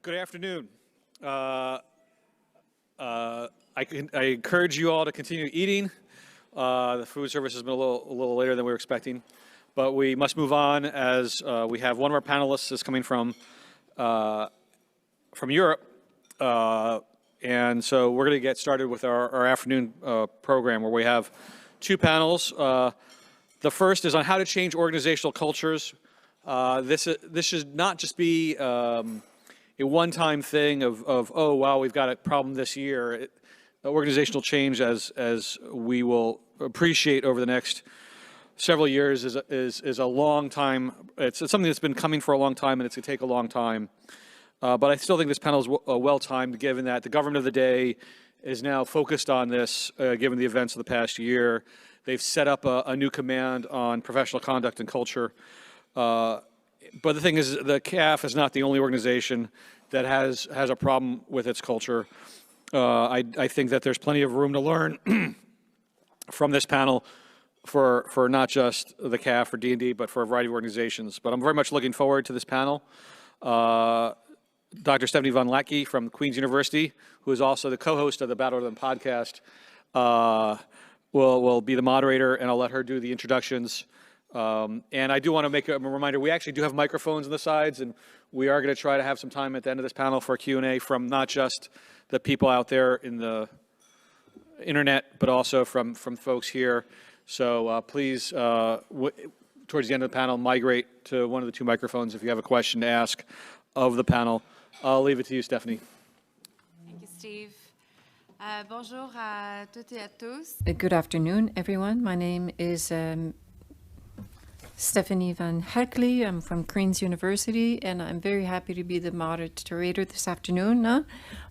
Good afternoon. I encourage you all to continue eating. The food service has been a little later than we were expecting, but we must move on as we have one of our panelists is coming from Europe, and so we're going to get started with our afternoon program where we have two panels. The first is on how to change organizational cultures. This should not just be a one-time thing of oh wow, we've got a problem this year. Organizational change, as we will appreciate over the next several years, is a long time. It's something that's been coming for a long time, and it's going to take a long time. But I still think this panel is well timed, given that the government of the day is now focused on this, given the events of the past year. They've set up a new command on professional conduct and culture. But the thing is, the CAF is not the only organization that has a problem with its culture. I think that there's plenty of room to learn from this panel for not just the CAF or D&D, but for a variety of organizations. But I'm very much looking forward to this panel. Dr. Stéfanie von Hlatky from Queen's University, who is also the co-host of the Battle of Them podcast, will be the moderator, and I'll let her do the introductions. And I do want to make a reminder, we actually do have microphones on the sides, and we are going to try to have some time at the end of this panel for a Q&A from not just the people out there in the internet, but also from folks here. So please, towards the end of the panel, migrate to one of the two microphones if you have a question to ask of the panel. I'll leave it to you, Stéfanie. Thank you, Steve. Bonjour à toutes et à tous. Good afternoon, everyone. My name is Stéfanie von Hlatky. I'm from Queen's University, and I'm very happy to be the moderator this afternoon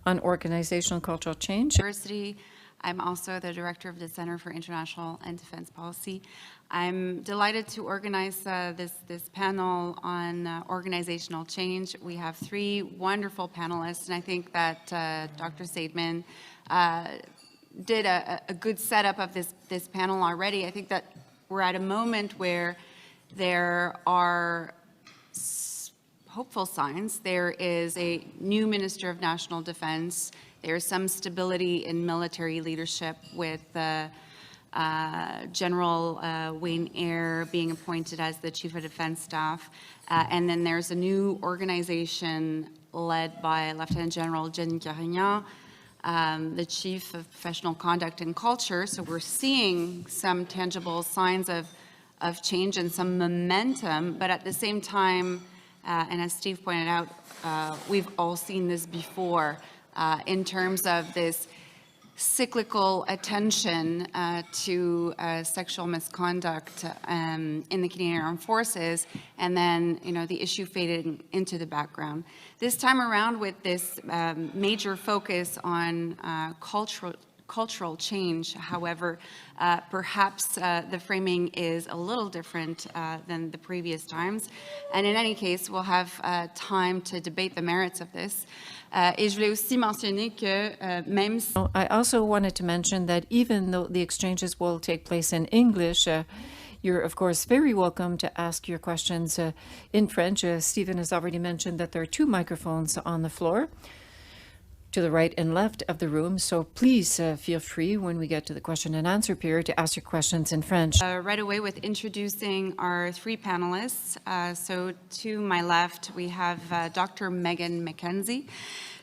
on organizational cultural change. University. I'm also the director of the Center for International and Defense Policy. I'm delighted to organize this panel on organizational change. We have three wonderful panelists, and I think that Dr. Seidman did a good setup of this panel already. I think that we're at a moment where there are hopeful signs. There is a new Minister of National Defense. There's some stability in military leadership with General Wayne Eyre being appointed as the Chief of Defense Staff. And then there's a new organization led by Lieutenant General Jenny Carignan, the Chief of Professional Conduct and Culture. So we're seeing some tangible signs of change and some momentum, but at the same time, and as Steve pointed out, we've all seen this before in terms of this cyclical attention to sexual misconduct in the Canadian Armed Forces, and then the issue faded into the background. This time around, with this major focus on cultural change, however, perhaps the framing is a little different than the previous times. And in any case, we'll have time to debate the merits of this. Et je voulais aussi mentionner que même si... I also wanted to mention that even though the exchanges will take place in English, you're, of course, very welcome to ask your questions in French. Stephen has already mentioned that there are two microphones on the floor to the right and left of the room, so please feel free when we get to the question and answer period to ask your questions in French. Right away with introducing our three panelists. So to my left, we have Dr. MacKenzie.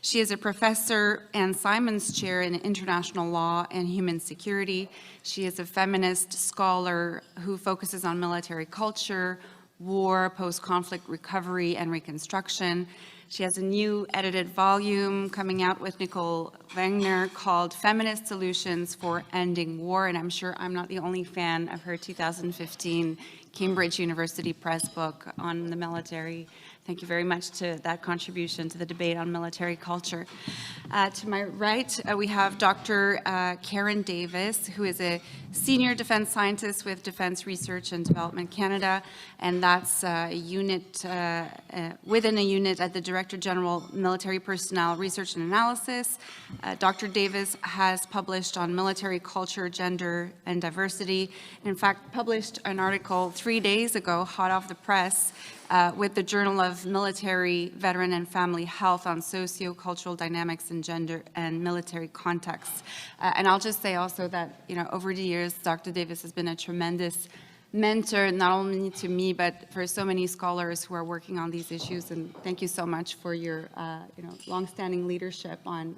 She is a professor and Simons Chair in International Law and Human Security. She is a feminist scholar who focuses on military culture, war, post-conflict recovery, and reconstruction. She has a new edited volume coming out with Nicole Wagner called Feminist Solutions for Ending War, and I'm sure I'm not the only fan of her 2015 Cambridge University Press book on the military. Thank you very much to that contribution to the debate on military culture. To my right, we have Dr. Karen Davis, who is a senior defense scientist with Defense Research and Development Canada, and that's a unit within a unit at the Director General Military Personnel Research and Analysis. Dr. Davis has published on military culture, gender, and diversity. In fact, published an article 3 days ago, hot off the press, with the Journal of Military, Veteran, and Family Health on Socio-Cultural Dynamics in Gender and Military Contexts. And I'll just say also that, over the years, Dr. Davis has been a tremendous mentor, not only to me, but for so many scholars who are working on these issues. And thank you so much for your, longstanding leadership on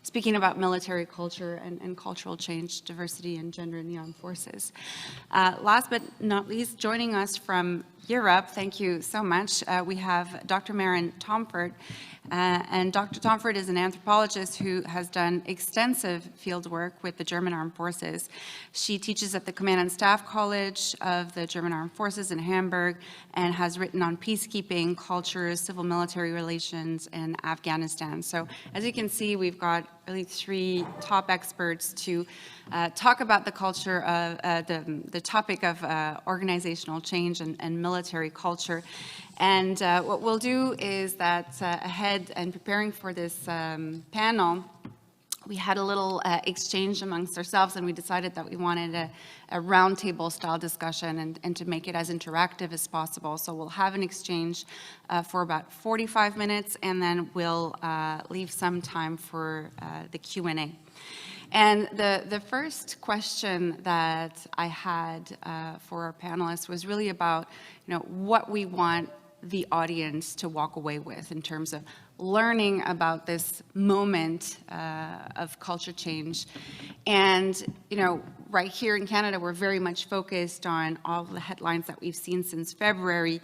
speaking about military culture and cultural change, diversity, and gender in the armed forces. Last but not least, joining us from Europe, thank you so much, we have Dr. Maren Tomforde. And Dr. Tomforde is an anthropologist who has done extensive field work with the German Armed Forces. She teaches at the Command and Staff College of the German Armed Forces in Hamburg and has written on peacekeeping, culture, civil military relations, and Afghanistan. So as you can see, we've got really three top experts to talk about the culture of the topic of organizational change and military culture. And what we'll do is that ahead and preparing for this panel, we had a little exchange amongst ourselves, and we decided that we wanted a roundtable style discussion and to make it as interactive as possible. So we'll have an exchange for about 45 minutes, and then we'll leave some time for the Q&A. And the first question that I had for our panelists was really about, what we want the audience to walk away with in terms of learning about this moment of culture change. And, right here in Canada, we're very much focused on all the headlines that we've seen since February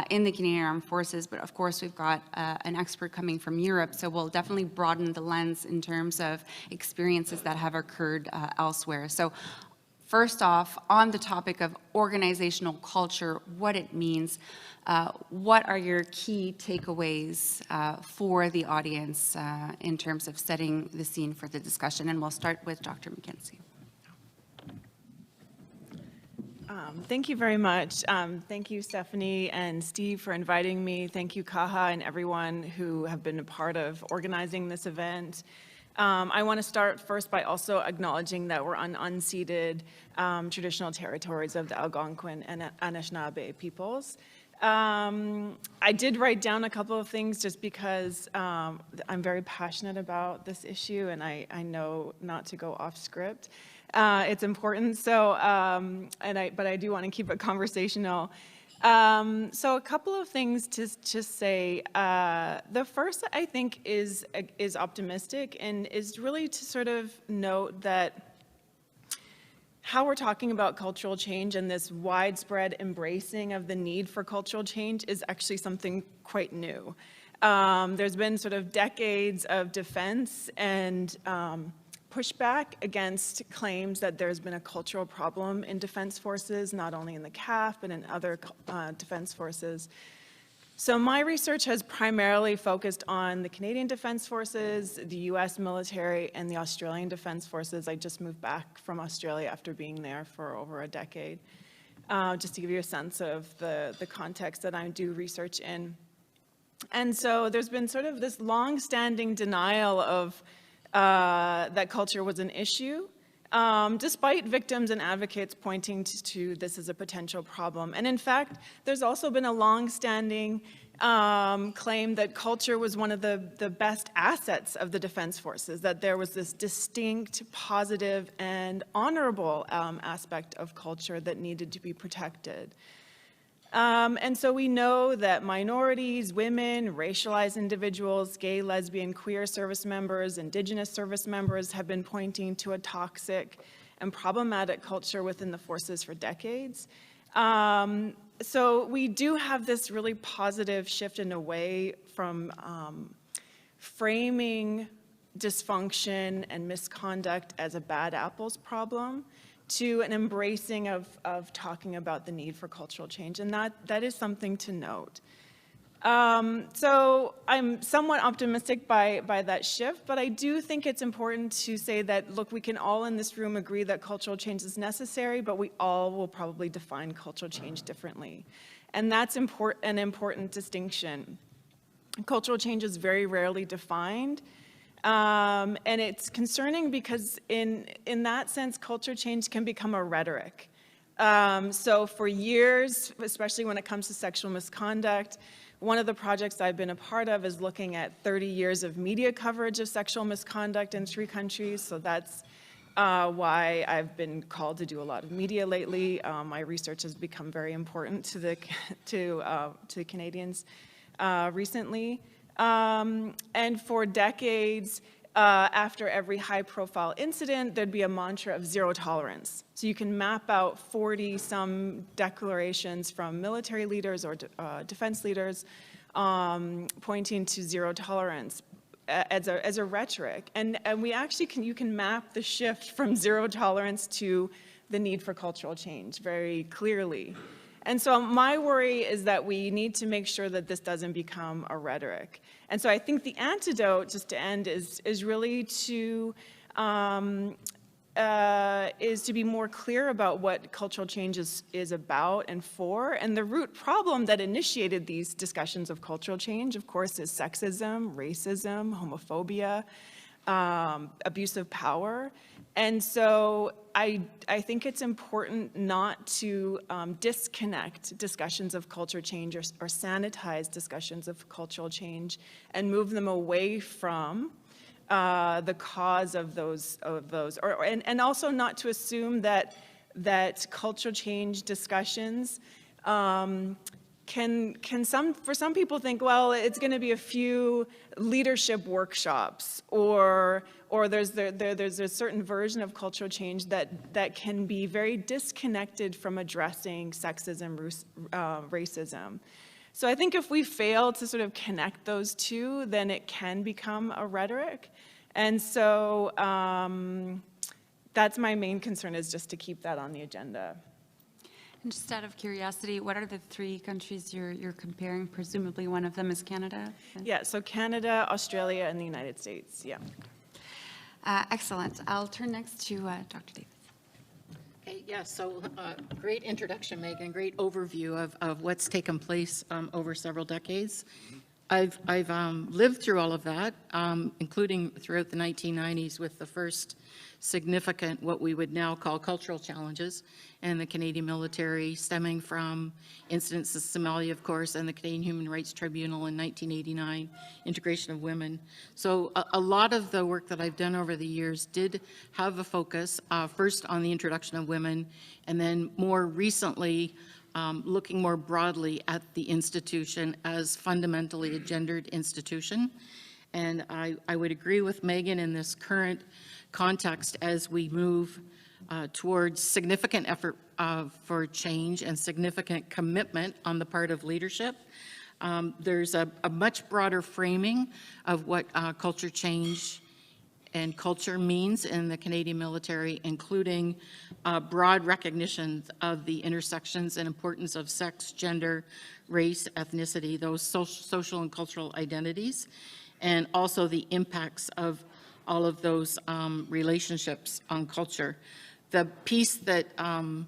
in the Canadian Armed Forces. But of course, we've got an expert coming from Europe, so we'll definitely broaden the lens in terms of experiences that have occurred elsewhere. So first off, on the topic of organizational culture, what it means, what are your key takeaways for the audience in terms of setting the scene for the discussion? And we'll start with Dr. MacKenzie. Thank you very much. Thank you, Stéfanie and Steve, for inviting me. Thank you, Kaha, and everyone who have been a part of organizing this event. I want to start first by also acknowledging that we're on unceded traditional territories of the Algonquin and Anishinaabe peoples. I did write down a couple of things just because I'm very passionate about this issue, and I know not to go off script. It's important, so, but I do want to keep it conversational. So a couple of things to just say. The first, I think, is optimistic and is really to sort of note that how we're talking about cultural change and this widespread embracing of the need for cultural change is actually something quite new. There's been sort of decades of defense and pushback against claims that there's been a cultural problem in defense forces, not only in the CAF, but in other defense forces. So my research has primarily focused on the Canadian Defense Forces, the US military, and the Australian Defense Forces. I just moved back from Australia after being there for over a decade, just to give you a sense of the context that I do research in. And so there's been sort of this long-standing denial of that culture was an issue, despite victims and advocates pointing to this as a potential problem. And in fact, there's also been a long-standing claim that culture was one of the best assets of the defense forces, that there was this distinct, positive, and honorable aspect of culture that needed to be protected. And so we know that minorities, women, racialized individuals, gay, lesbian, queer service members, Indigenous service members have been pointing to a toxic and problematic culture within the forces for decades. So we do have this really positive shift in away from framing dysfunction and misconduct as a bad apples problem to an embracing of talking about the need for cultural change, and that is something to note. So I'm somewhat optimistic by that shift, but I do think it's important to say that, look, we can all in this room agree that cultural change is necessary, but we all will probably define cultural change differently. And that's an important distinction. Cultural change is very rarely defined. And it's concerning because in that sense, culture change can become a rhetoric. So for years, especially when it comes to sexual misconduct, one of the projects I've been a part of is looking at 30 years of media coverage of sexual misconduct in 3 countries. So that's why I've been called to do a lot of media lately. My research has become very important to the to Canadians recently. And for decades, after every high-profile incident, there'd be a mantra of zero tolerance. So you can map out 40-some declarations from military leaders or defense leaders pointing to zero tolerance as a rhetoric. And we actually you can map the shift from zero tolerance to the need for cultural change very clearly. And so my worry is that we need to make sure that this doesn't become a rhetoric. And so I think the antidote, just to end, is really to be more clear about what cultural change is about and for. And the root problem that initiated these discussions of cultural change, of course, is sexism, racism, homophobia, abuse of power. And so I think it's important not to disconnect discussions of culture change or sanitize discussions of cultural change and move them away from the cause of those, and also not to assume that cultural change discussions for some people think, well, it's going to be a few leadership workshops, or there's a certain version of cultural change that can be very disconnected from addressing sexism, racism. So I think if we fail to sort of connect those two, then it can become a rhetoric. And so that's my main concern, is just to keep that on the agenda. And just out of curiosity, what are the 3 countries you're comparing? Presumably one of them is Canada? Yeah, so Canada, Australia, and the United States, yeah. Excellent. I'll turn next to Dr. Davis. Okay, yeah, so great introduction, Megan, great overview of what's taken place over several decades. I've lived through all of that, including throughout the 1990s with the first significant, what we would now call cultural challenges in the Canadian military, stemming from incidents in Somalia, of course, and the Canadian Human Rights Tribunal in 1989, integration of women. So a lot of the work that I've done over the years did have a focus, first on the introduction of women, and then more recently, looking more broadly at the institution as fundamentally a gendered institution. And I would agree with Megan in this current context as we move towards significant effort for change and significant commitment on the part of leadership. There's a much broader framing of what culture change and culture means in the Canadian military, including broad recognition of the intersections and importance of sex, gender, race, ethnicity, those social and cultural identities, and also the impacts of all of those relationships on culture. The piece that, and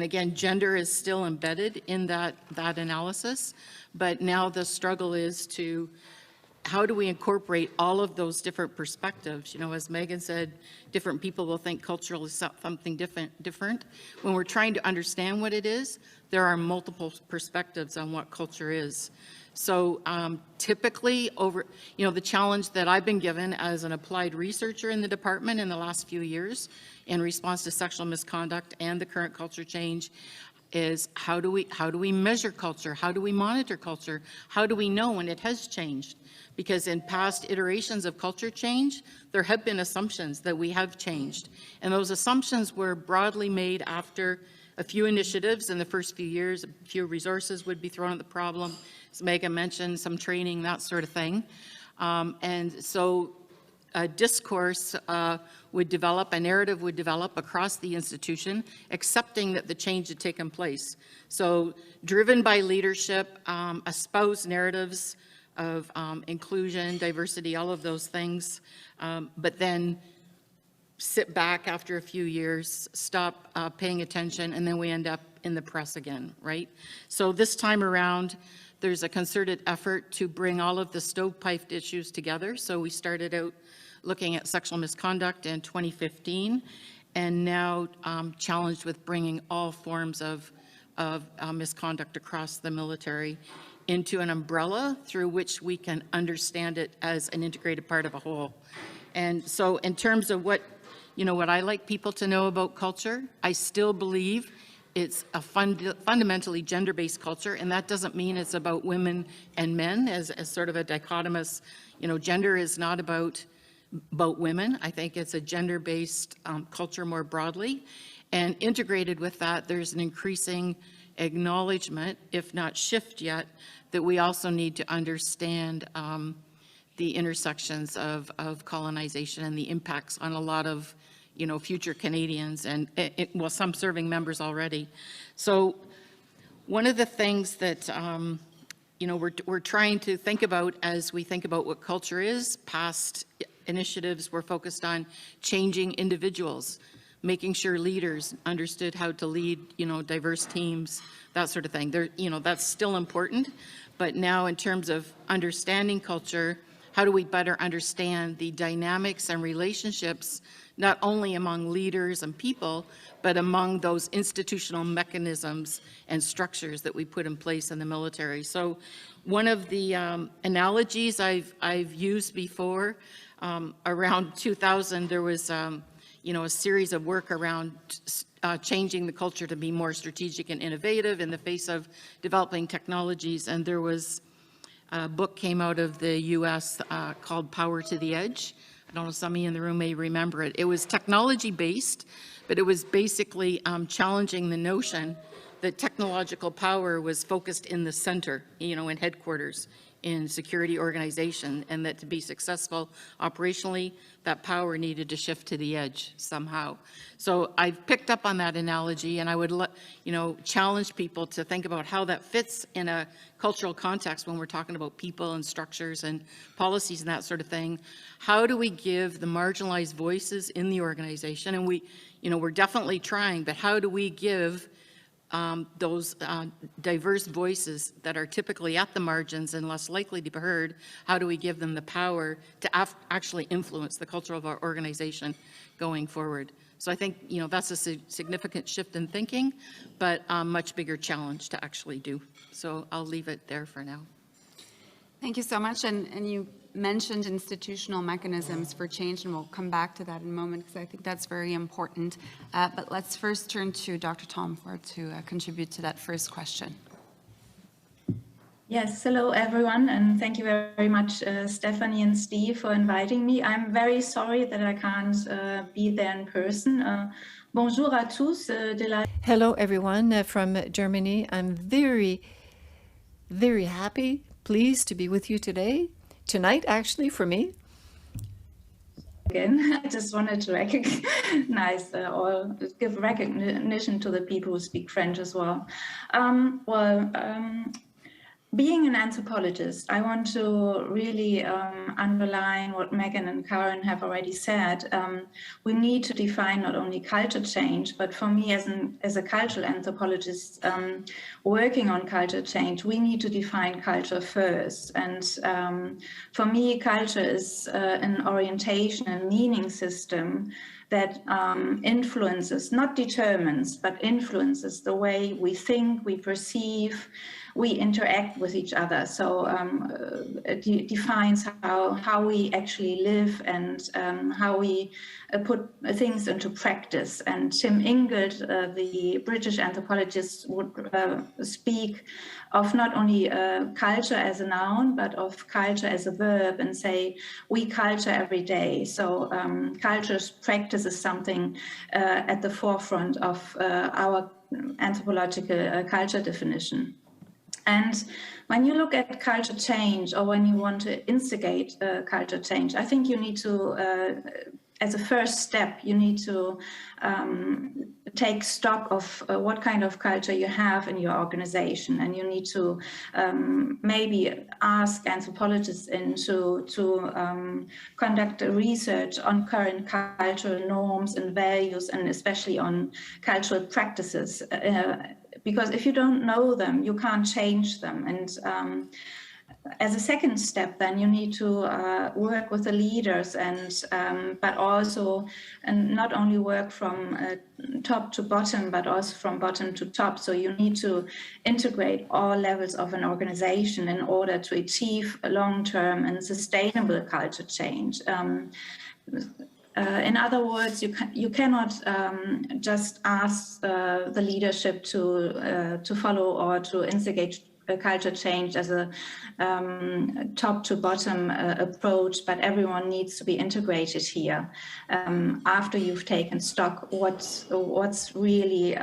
again, gender is still embedded in that analysis, but now the struggle is to how do we incorporate all of those different perspectives? You know, as Megan said, different people will think cultural is something different. When we're trying to understand what it is, there are multiple perspectives on what culture is. So typically the challenge that I've been given as an applied researcher in the department in the last few years in response to sexual misconduct and the current culture change is how do we measure culture? How do we monitor culture? How do we know when it has changed? Because in past iterations of culture change, there have been assumptions that we have changed. And those assumptions were broadly made after a few initiatives in the first few years. A few resources would be thrown at the problem. As Megan mentioned, some training, that sort of thing. And so a discourse would develop, a narrative would develop across the institution, accepting that the change had taken place. So driven by leadership, espouse narratives of inclusion, diversity, all of those things, but then sit back after a few years, stop paying attention, and then we end up in the press again, right? So this time around, there's a concerted effort to bring all of the stovepiped issues together. So we started out looking at sexual misconduct in 2015, and now challenged with bringing all forms of misconduct across the military into an umbrella through which we can understand it as an integrated part of a whole. And so in terms of what I like people to know about culture, I still believe it's a fundamentally gender-based culture, and that doesn't mean it's about women and men as sort of a dichotomous, gender is not about women. I think it's a gender-based culture more broadly. And integrated with that, there's an increasing acknowledgement, if not shift yet, that we also need to understand the intersections of colonization and the impacts on a lot of, future Canadians and, some serving members already. So one of the things that, we're trying to think about as we think about what culture is, past initiatives were focused on changing individuals, making sure leaders understood how to lead, diverse teams, that sort of thing. That's still important, but now in terms of understanding culture, how do we better understand the dynamics and relationships, not only among leaders and people, but among those institutional mechanisms and structures that we put in place in the military. So one of the analogies I've used before, around 2000, there was a series of work around changing the culture to be more strategic and innovative in the face of developing technologies. And there was a book came out of the US called Power to the Edge. I don't know, some of you in the room may remember it. It was technology-based, but it was basically challenging the notion that technological power was focused in the center, in headquarters, in security organization, and that to be successful operationally, that power needed to shift to the edge somehow. So I've picked up on that analogy, and I would challenge people to think about how that fits in a cultural context when we're talking about people and structures and policies and that sort of thing. How do we give the marginalized voices in the organization? And we're definitely trying, but how do we give those diverse voices that are typically at the margins and less likely to be heard, how do we give them the power to actually influence the culture of our organization going forward? So I think, that's a significant shift in thinking, but a much bigger challenge to actually do. So I'll leave it there for now. Thank you so much. And you mentioned institutional mechanisms for change, and we'll come back to that in a moment because I think that's very important. But let's first turn to Dr. Tomforde to contribute to that first question. Yes, hello everyone, and thank you very much, Stéfanie and Steve, for inviting me. I'm very sorry that I can't be there in person. Bonjour à tous. Hello everyone from Germany. I'm very, very happy, pleased to be with you tonight actually for me. Again, I just wanted to recognize or give recognition to the people who speak French as well. Being an anthropologist, I want to really underline what Megan and Karen have already said. We need to define not only culture change, but for me as a cultural anthropologist working on culture change, we need to define culture first. And for me, culture is an orientation and meaning system that influences, not determines, but influences the way we think, we perceive, we interact with each other. So it defines how we actually live and how we put things into practice. And Tim Ingold, the British anthropologist, would speak of not only culture as a noun, but of culture as a verb, and say, we culture every day. So culture's practice is something at the forefront of our anthropological culture definition. And when you look at culture change, or when you want to instigate culture change, I think you need to, as a first step, you need to take stock of what kind of culture you have in your organization, and you need to maybe ask anthropologists to conduct research on current cultural norms and values, and especially on cultural practices. Because if you don't know them, you can't change them. And as a second step, then you need to work with the leaders but also and not only work from top to bottom, but also from bottom to top. So you need to integrate all levels of an organization in order to achieve a long-term and sustainable culture change. In other words, you cannot just ask the leadership to follow or to instigate a culture change as a top to bottom approach, but everyone needs to be integrated here. After you've taken stock, what's really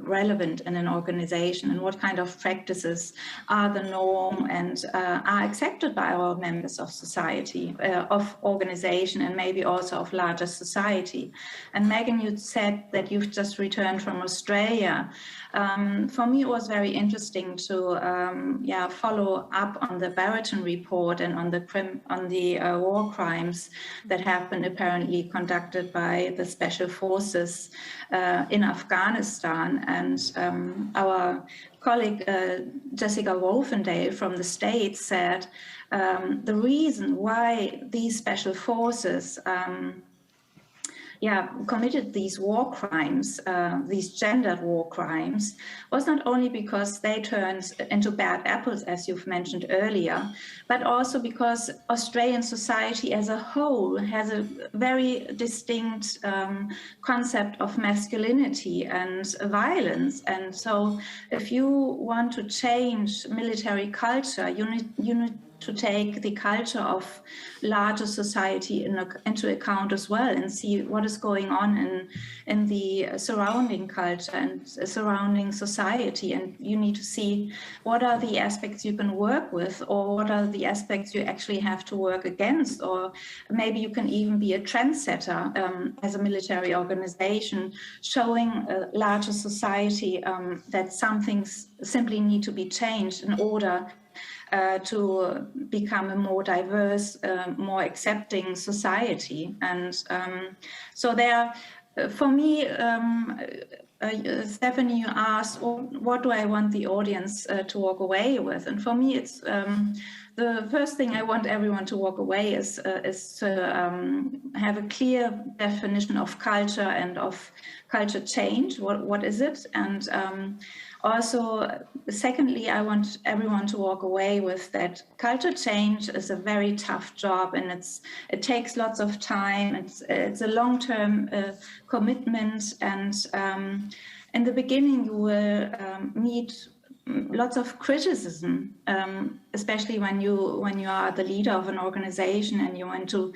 relevant in an organization and what kind of practices are the norm and are accepted by our members of society, of organization, and maybe also of larger society. And Megan, you said that you've just returned from Australia. For me, it was very interesting to follow up on the Barrington report and on the war crimes that have been apparently conducted by the special forces in Afghanistan. And our colleague Jessica Wolfendale from the States said the reason why these special forces committed these war crimes, these gendered war crimes, was not only because they turned into bad apples, as you've mentioned earlier, but also because Australian society as a whole has a very distinct concept of masculinity and violence. And so if you want to change military culture, you need to take the culture of larger society into account as well and see what is going on in the surrounding culture and surrounding society. And you need to see what are the aspects you can work with, or what are the aspects you actually have to work against, or maybe you can even be a trendsetter as a military organization, showing a larger society that some things simply need to be changed in order to become a more diverse, more accepting society. And so there, for me, Stéfanie, you asked, what do I want the audience to walk away with? And for me, it's the first thing I want everyone to walk away is to have a clear definition of culture and of culture change. What is it? And also, secondly, I want everyone to walk away with that culture change is a very tough job, and it takes lots of time. It's a long-term commitment, and in the beginning you will meet lots of criticism, especially when you are the leader of an organization and you want to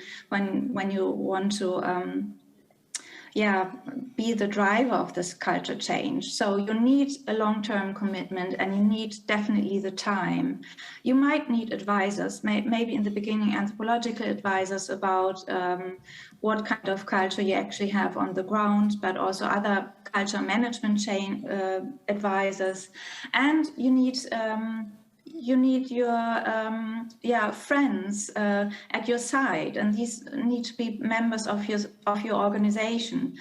be the driver of this culture change. So you need a long-term commitment, and you need definitely the time. You might need advisors, maybe in the beginning anthropological advisors about what kind of culture you actually have on the ground, but also other culture management chain advisors. And you need your friends at your side, and these need to be members of your organization.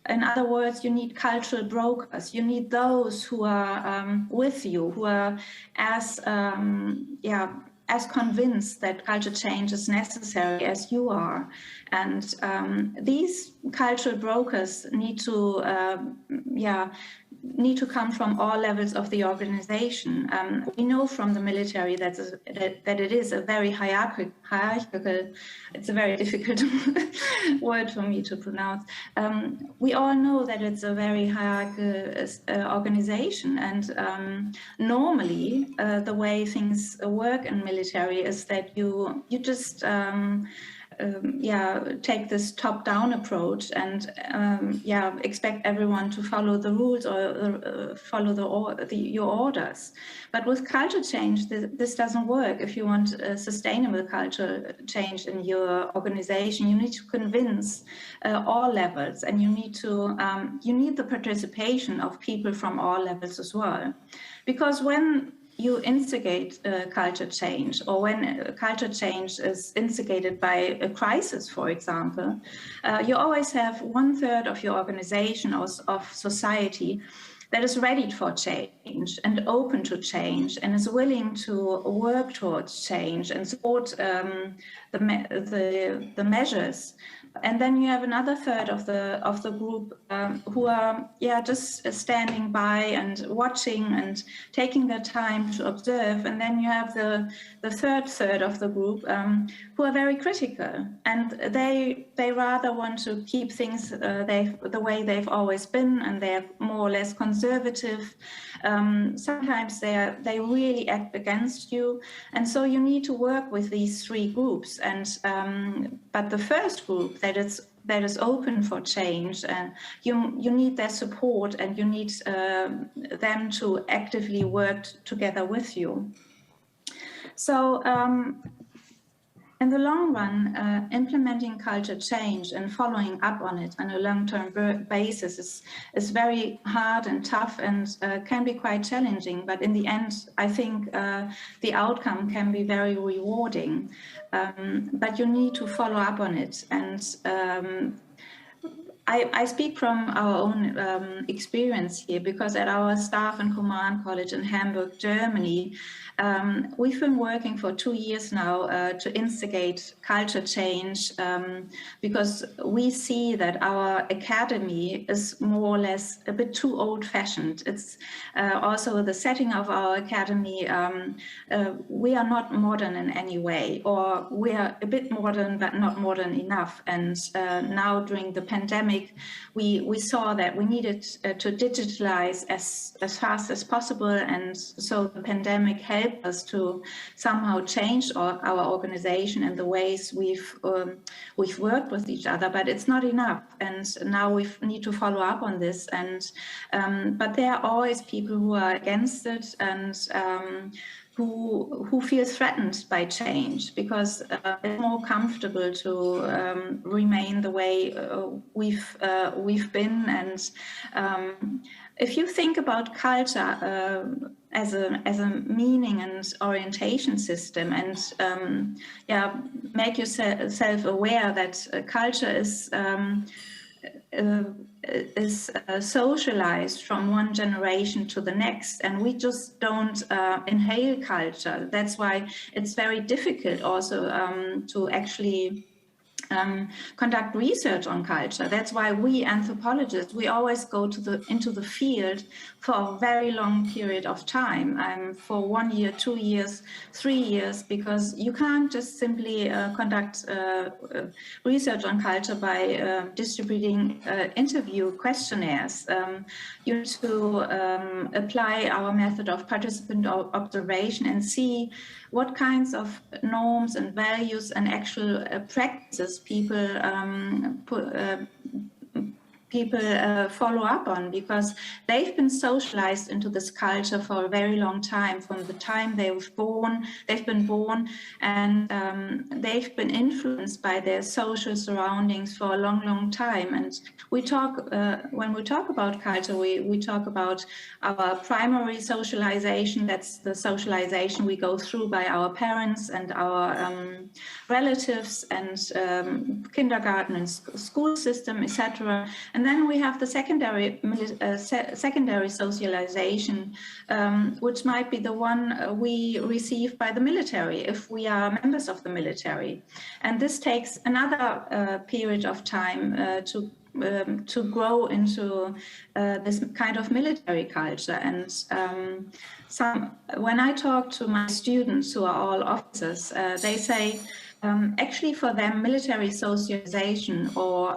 In other words, you need cultural brokers. You need those who are with you, who are as convinced that culture change is necessary as you are. And these cultural brokers need to come from all levels of the organization. We know from the military that it is a very hierarchical, it's a very difficult word for me to pronounce. We all know that it's a very hierarchical organization, and normally the way things work in military is that you just take this top-down approach and expect everyone to follow the rules or follow your orders. But with culture change, this doesn't work. If you want a sustainable culture change in your organization, you need to convince all levels, and you need the participation of people from all levels as well. Because when you instigate culture change, or when culture change is instigated by a crisis, for example, you always have 1/3 of your organization or of society that is ready for change and open to change and is willing to work towards change and support the measures. And then you have another third of the group who are just standing by and watching and taking their time to observe. And then you have the third of the group who are very critical, and they rather want to keep things the way they've always been, and they're more or less conservative. Sometimes they really act against you, and so you need to work with these three groups. And but the first group that is open for change, and you need their support, and you need them to actively work together with you. So in the long run, implementing culture change and following up on it on a long-term basis is very hard and tough, and can be quite challenging. But in the end, I think the outcome can be very rewarding. But you need to follow up on it. And I speak from our own experience here, because at our Staff and Command College in Hamburg, Germany, we've been working for 2 years now to instigate culture change, because we see that our academy is more or less a bit too old-fashioned. It's also the setting of our academy. We are not modern in any way, or we are a bit modern but not modern enough. And now during the pandemic, we saw that we needed to digitalize as fast as possible, and so the pandemic helped us to somehow change our organization and the ways we've worked with each other. But it's not enough, and now we need to follow up on this. And but there are always people who are against it, and who feel threatened by change, because it's more comfortable to remain the way we've been. And if you think about culture as a meaning and orientation system, and make yourself aware that culture is socialized from one generation to the next, and we just don't inhale culture. That's why it's very difficult also to actually conduct research on culture. That's why we anthropologists, we always go into the field for a very long period of time, for 1 year, 2 years, 3 years, because you can't just simply conduct research on culture by distributing interview questionnaires. You need to apply our method of participant observation and see what kinds of norms and values and actual practices people follow up on, because they've been socialized into this culture for a very long time, from the time they've been born, and they've been influenced by their social surroundings for a long time. And we talk, when we talk about culture, we talk about our primary socialization. That's the socialization we go through by our parents and our relatives, and kindergarten and school system, etc. And then we have the secondary socialization, which might be the one we receive by the military, if we are members of the military. And this takes another period of time to grow into this kind of military culture. And when I talk to my students, who are all officers, they say, actually for them, military socialization, or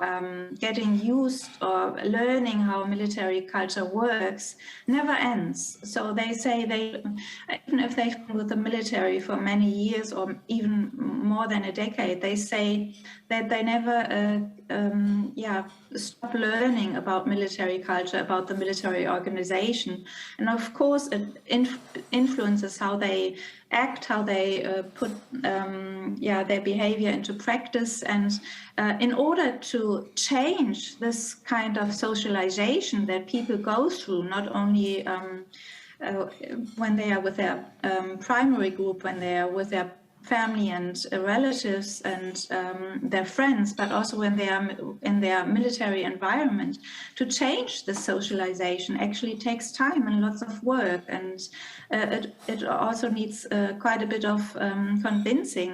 getting used or learning how military culture works, never ends. So they say even if they've been with the military for many years, or even more than a decade, they say that they never stop learning about military culture, about the military organization. And of course, it influences how they act, how they put their behavior into practice. And in order to change this kind of socialization that people go through, not only when they are with their primary group, when they are with their family and relatives and their friends, but also when they are in their military environment, to change the socialization actually takes time and lots of work, and it also needs quite a bit of convincing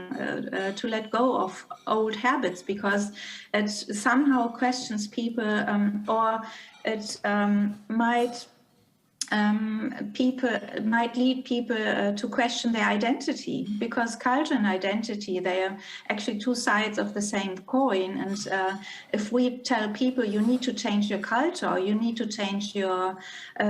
to let go of old habits, because it somehow questions people, or it might lead people to question their identity, because culture and identity, they are actually two sides of the same coin. And if we tell people you need to change your culture, or you need to change your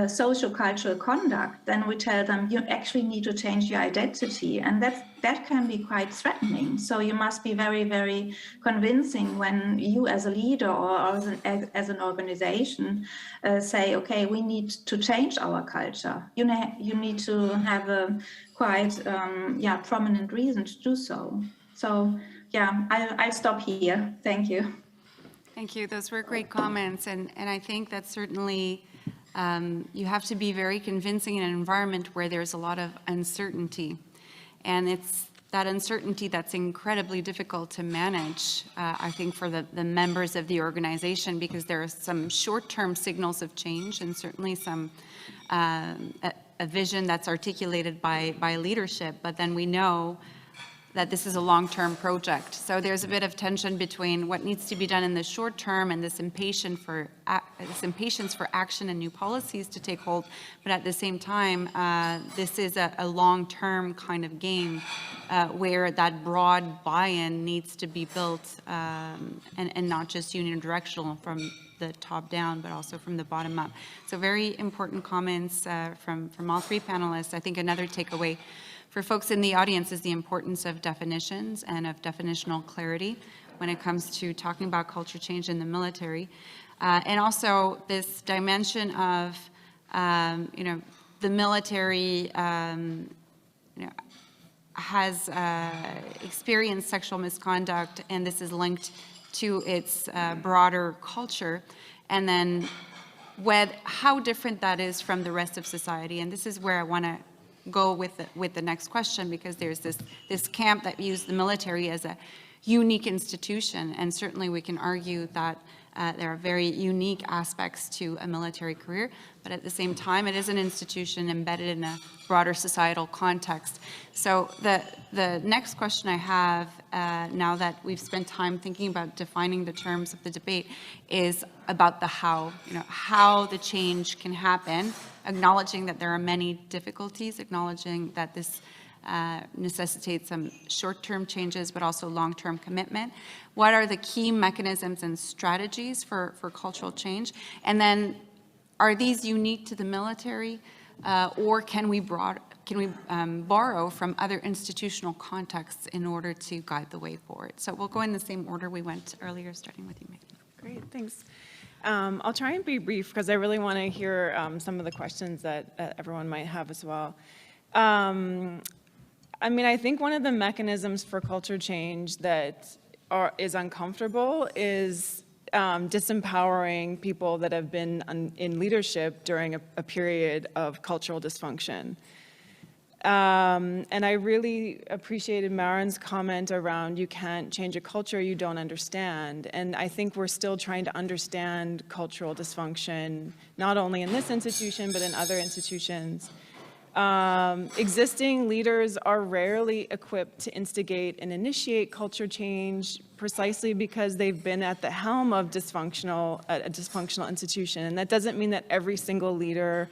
social cultural conduct, then we tell them you actually need to change your identity, and that can be quite threatening. So you must be very, very convincing when you as a leader or as an organization say, okay, we need to change our culture. You need to have a quite prominent reason to do so. So yeah, I'll stop here. Thank you. Thank you. Those were great comments. And I think that certainly you have to be very convincing in an environment where there's a lot of uncertainty. And it's that uncertainty that's incredibly difficult to manage, I think, for the members of the organization, because there are some short-term signals of change and certainly some a vision that's articulated by leadership. But then we know that this is a long-term project. So there's a bit of tension between what needs to be done in the short term and this impatience for action and new policies to take hold. But at the same time, this is a long-term kind of game where that broad buy-in needs to be built, and not just unidirectional from the top down, but also from the bottom up. So very important comments from all three panelists. I think another takeaway for folks in the audience is the importance of definitions and of definitional clarity when it comes to talking about culture change in the military. And also this dimension of, the military, has experienced sexual misconduct, and this is linked to its broader culture. And then how different that is from the rest of society. And this is where I want to go with the next question, because there's this camp that views the military as a unique institution, and certainly we can argue that there are very unique aspects to a military career, but at the same time it is an institution embedded in a broader societal context. So the next question I have, now that we've spent time thinking about defining the terms of the debate, is about the how, how the change can happen, acknowledging that there are many difficulties, acknowledging that this necessitates some short-term changes, but also long-term commitment. What are the key mechanisms and strategies for cultural change? And then, are these unique to the military, or can we borrow from other institutional contexts in order to guide the way forward? So we'll go in the same order we went earlier, starting with you, Megan. Great, thanks. I'll try and be brief, because I really want to hear some of the questions that everyone might have as well. I think one of the mechanisms for culture change that is uncomfortable is disempowering people that have been in leadership during a period of cultural dysfunction. And I really appreciated Maren's comment around you can't change a culture you don't understand. And I think we're still trying to understand cultural dysfunction, not only in this institution, but in other institutions. Existing leaders are rarely equipped to instigate and initiate culture change precisely because they've been at the helm of a dysfunctional institution. And that doesn't mean that every single leader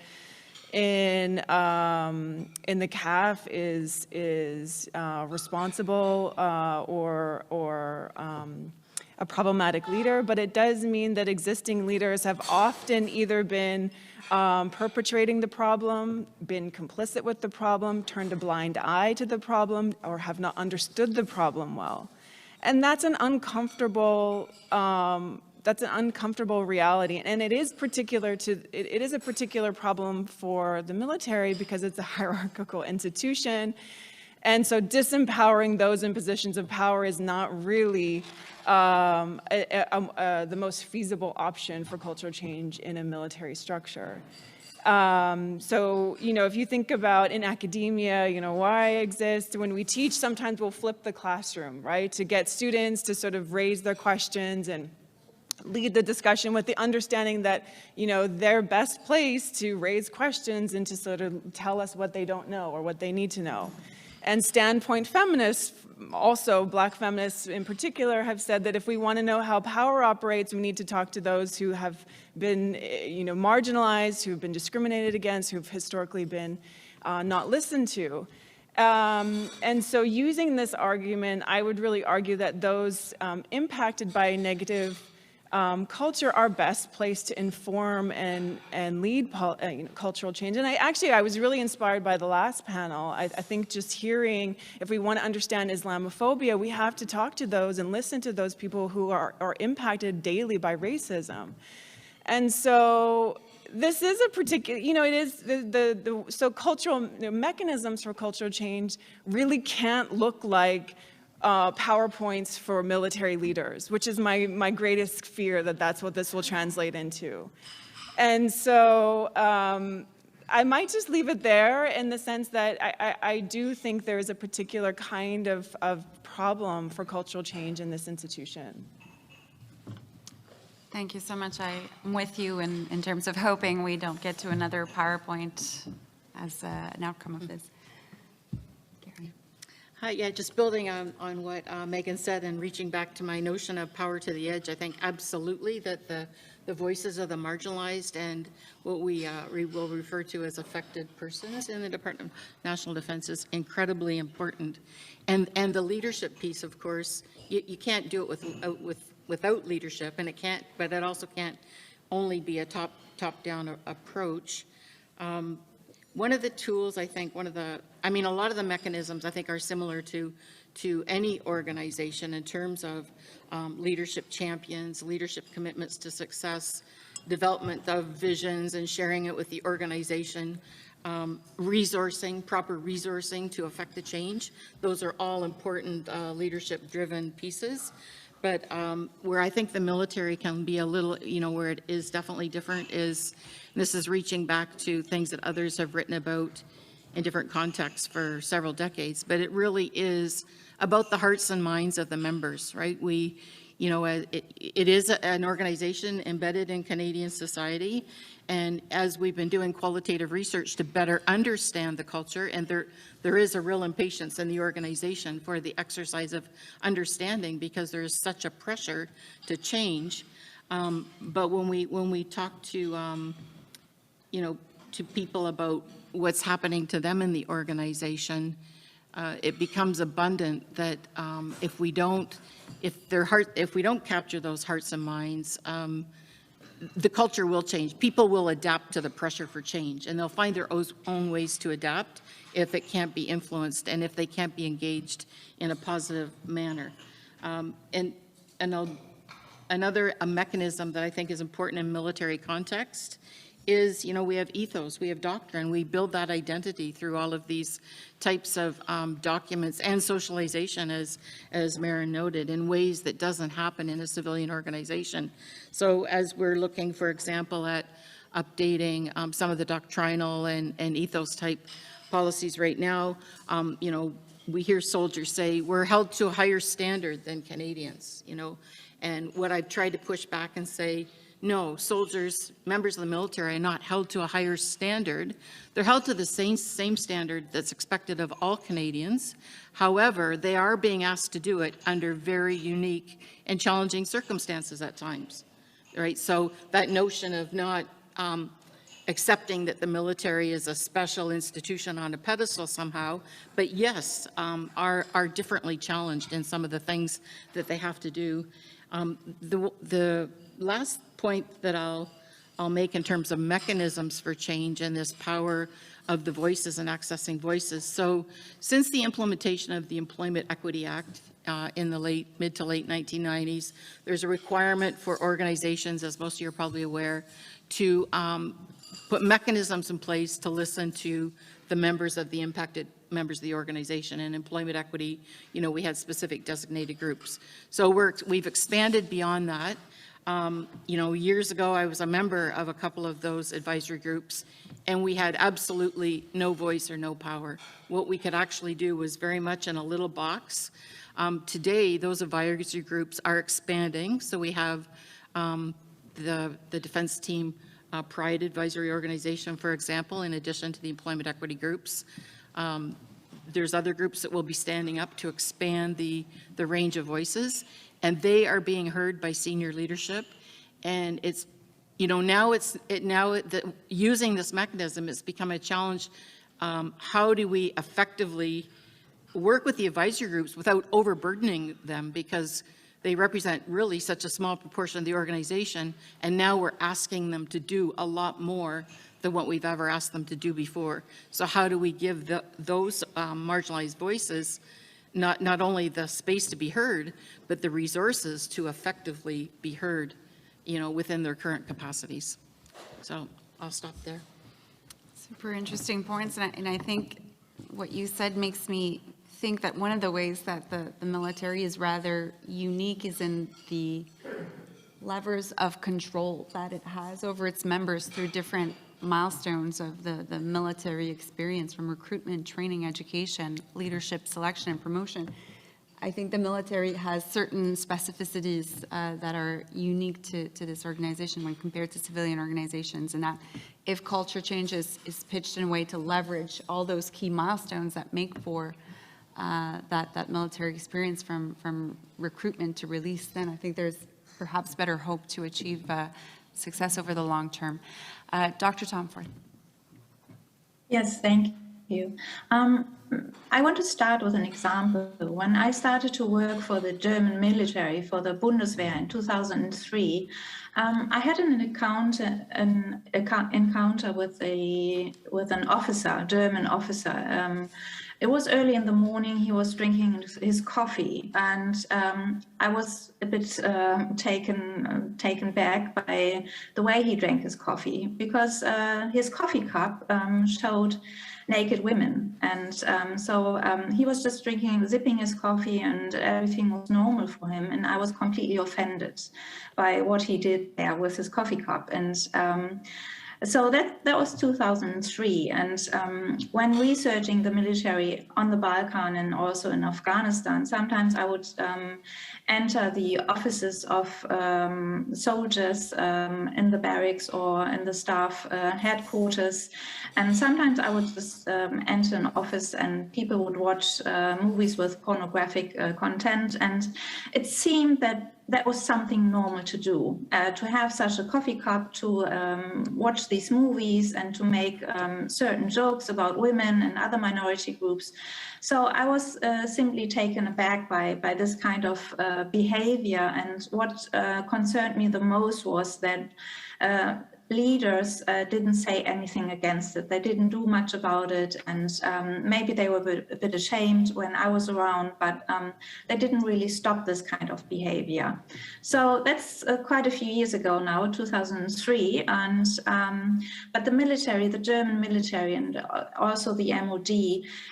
in the CAF is responsible or a problematic leader, but it does mean that existing leaders have often either been perpetrating the problem, been complicit with the problem, turned a blind eye to the problem, or have not understood the problem well. And that's an uncomfortable reality, and it is a particular problem for the military because it's a hierarchical institution. And so disempowering those in positions of power is not really the most feasible option for cultural change in a military structure. So, if you think about in academia, why exist? When we teach, sometimes we'll flip the classroom, right? To get students to sort of raise their questions and lead the discussion with the understanding that, they're best placed to raise questions and to sort of tell us what they don't know or what they need to know. And standpoint feminists, also Black feminists in particular, have said that if we want to know how power operates, we need to talk to those who have been, marginalized, who've been discriminated against, who've historically been not listened to. And so using this argument, I would really argue that those impacted by negative culture are best placed to inform and lead cultural change. And I was really inspired by the last panel. I think just hearing, if we want to understand Islamophobia, we have to talk to those and listen to those people who are impacted daily by racism. And so this is a particular, it is so cultural mechanisms for cultural change really can't look like PowerPoints for military leaders, which is my greatest fear, that that's what this will translate into. And so I might just leave it there in the sense that I do think there is a particular kind of problem for cultural change in this institution. Thank you so much. I'm with you in terms of hoping we don't get to another PowerPoint as an outcome of this. Hi, yeah, just building on what Megan said and reaching back to my notion of power to the edge, I think absolutely that the voices of the marginalized and what we will refer to as affected persons in the Department of National Defense is incredibly important. And the leadership piece, of course, you can't do it without leadership, and but it also can't only be a top-down approach. One of the tools, I think, a lot of the mechanisms, I think, are similar to any organization in terms of leadership champions, leadership commitments to success, development of visions and sharing it with the organization, resourcing, proper resourcing to affect the change. Those are all important leadership-driven pieces. But where I think the military can be a little, where it is definitely different is, this is reaching back to things that others have written about in different contexts for several decades, but it really is about the hearts and minds of the members, right? It is an organization embedded in Canadian society, and as we've been doing qualitative research to better understand the culture, and there is a real impatience in the organization for the exercise of understanding because there is such a pressure to change. But when we talk to to people about what's happening to them in the organization, it becomes abundant that if we don't capture those hearts and minds, the culture will change. People will adapt to the pressure for change, and they'll find their own ways to adapt if it can't be influenced and if they can't be engaged in a positive manner. Another mechanism that I think is important in military context is, we have ethos, we have doctrine, we build that identity through all of these types of documents and socialization, as Maren noted, in ways that doesn't happen in a civilian organization. So as we're looking, for example, at updating some of the doctrinal and ethos type policies right now, we hear soldiers say, we're held to a higher standard than Canadians, and what I've tried to push back and say, no, soldiers, members of the military are not held to a higher standard. They're held to the same standard that's expected of all Canadians. However, they are being asked to do it under very unique and challenging circumstances at times, right? So that notion of not accepting that the military is a special institution on a pedestal somehow, but yes, are differently challenged in some of the things that they have to do. The last point that I'll make in terms of mechanisms for change and this power of the voices and accessing voices. So since the implementation of the Employment Equity Act in the mid to late 1990s, there's a requirement for organizations, as most of you are probably aware, to put mechanisms in place to listen to the members of the impacted members of the organization. And employment equity, we had specific designated groups. So we've expanded beyond that. Years ago, I was a member of a couple of those advisory groups, and we had absolutely no voice or no power. What we could actually do was very much in a little box. Today, those advisory groups are expanding, so we have the Defense Team Pride Advisory Organization, for example, in addition to the employment equity groups. There's other groups that will be standing up to expand the range of voices, and they are being heard by senior leadership. And it's, using this mechanism, it's become a challenge. How do we effectively work with the advisory groups without overburdening them, because they represent really such a small proportion of the organization, and now we're asking them to do a lot more than what we've ever asked them to do before. So how do we give those marginalized voices not only the space to be heard, but the resources to effectively be heard, within their current capacities? So I'll stop there. Super interesting points, and I think what you said makes me think that one of the ways that the military is rather unique is in the levers of control that it has over its members through different milestones of the military experience, from recruitment, training, education, leadership, selection, and promotion. I think the military has certain specificities that are unique to this organization when compared to civilian organizations, and that if culture change is pitched in a way to leverage all those key milestones that make for that military experience from recruitment to release, then I think there's perhaps better hope to achieve success over the long term. Dr. Tomforde. Yes, thank you. I want to start with an example. When I started to work for the German military, for the Bundeswehr in 2003, I had an encounter with an officer, a German officer. It was early in the morning. He was drinking his coffee, and I was a bit taken back by the way he drank his coffee, because his coffee cup showed naked women, and so he was just sipping his coffee, and everything was normal for him, and I was completely offended by what he did there with his coffee cup. And so that was 2003, and when researching the military on the Balkan and also in Afghanistan, sometimes I would enter the offices of soldiers in the barracks or in the staff headquarters, and sometimes I would just enter an office and people would watch movies with pornographic content, and it seemed that was something normal to do, to have such a coffee cup, to watch these movies and to make certain jokes about women and other minority groups. So I was simply taken aback by this kind of behavior, and what concerned me the most was that leaders didn't say anything against it. They didn't do much about it, and maybe they were a bit ashamed when I was around, but they didn't really stop this kind of behavior. So that's quite a few years ago now, 2003, and but the military, the German military, and also the MOD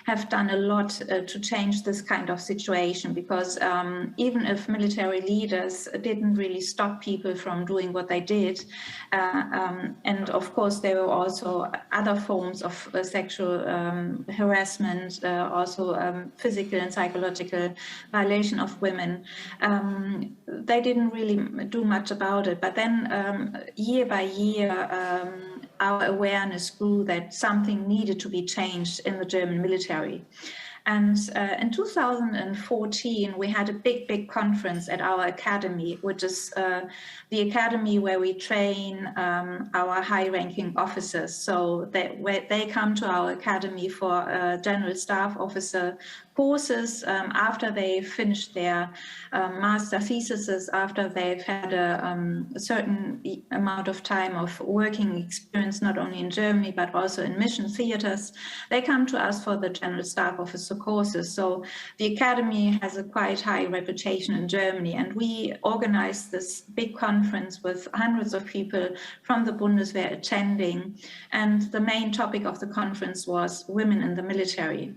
have done a lot to change this kind of situation, because even if military leaders didn't really stop people from doing what they did, and of course there were also other forms of sexual harassment, also physical and psychological violation of women. They didn't really do much about it, but then year by year our awareness grew that something needed to be changed in the German military. And in 2014, we had a big conference at our academy, which is the academy where we train our high-ranking officers. So they come to our academy for general staff officer courses after they finished their master theses, after they've had a certain amount of time of working experience, not only in Germany, but also in mission theaters. They come to us for the general staff officer courses. So the academy has a quite high reputation in Germany, and we organized this big conference with hundreds of people from the Bundeswehr attending. And the main topic of the conference was women in the military.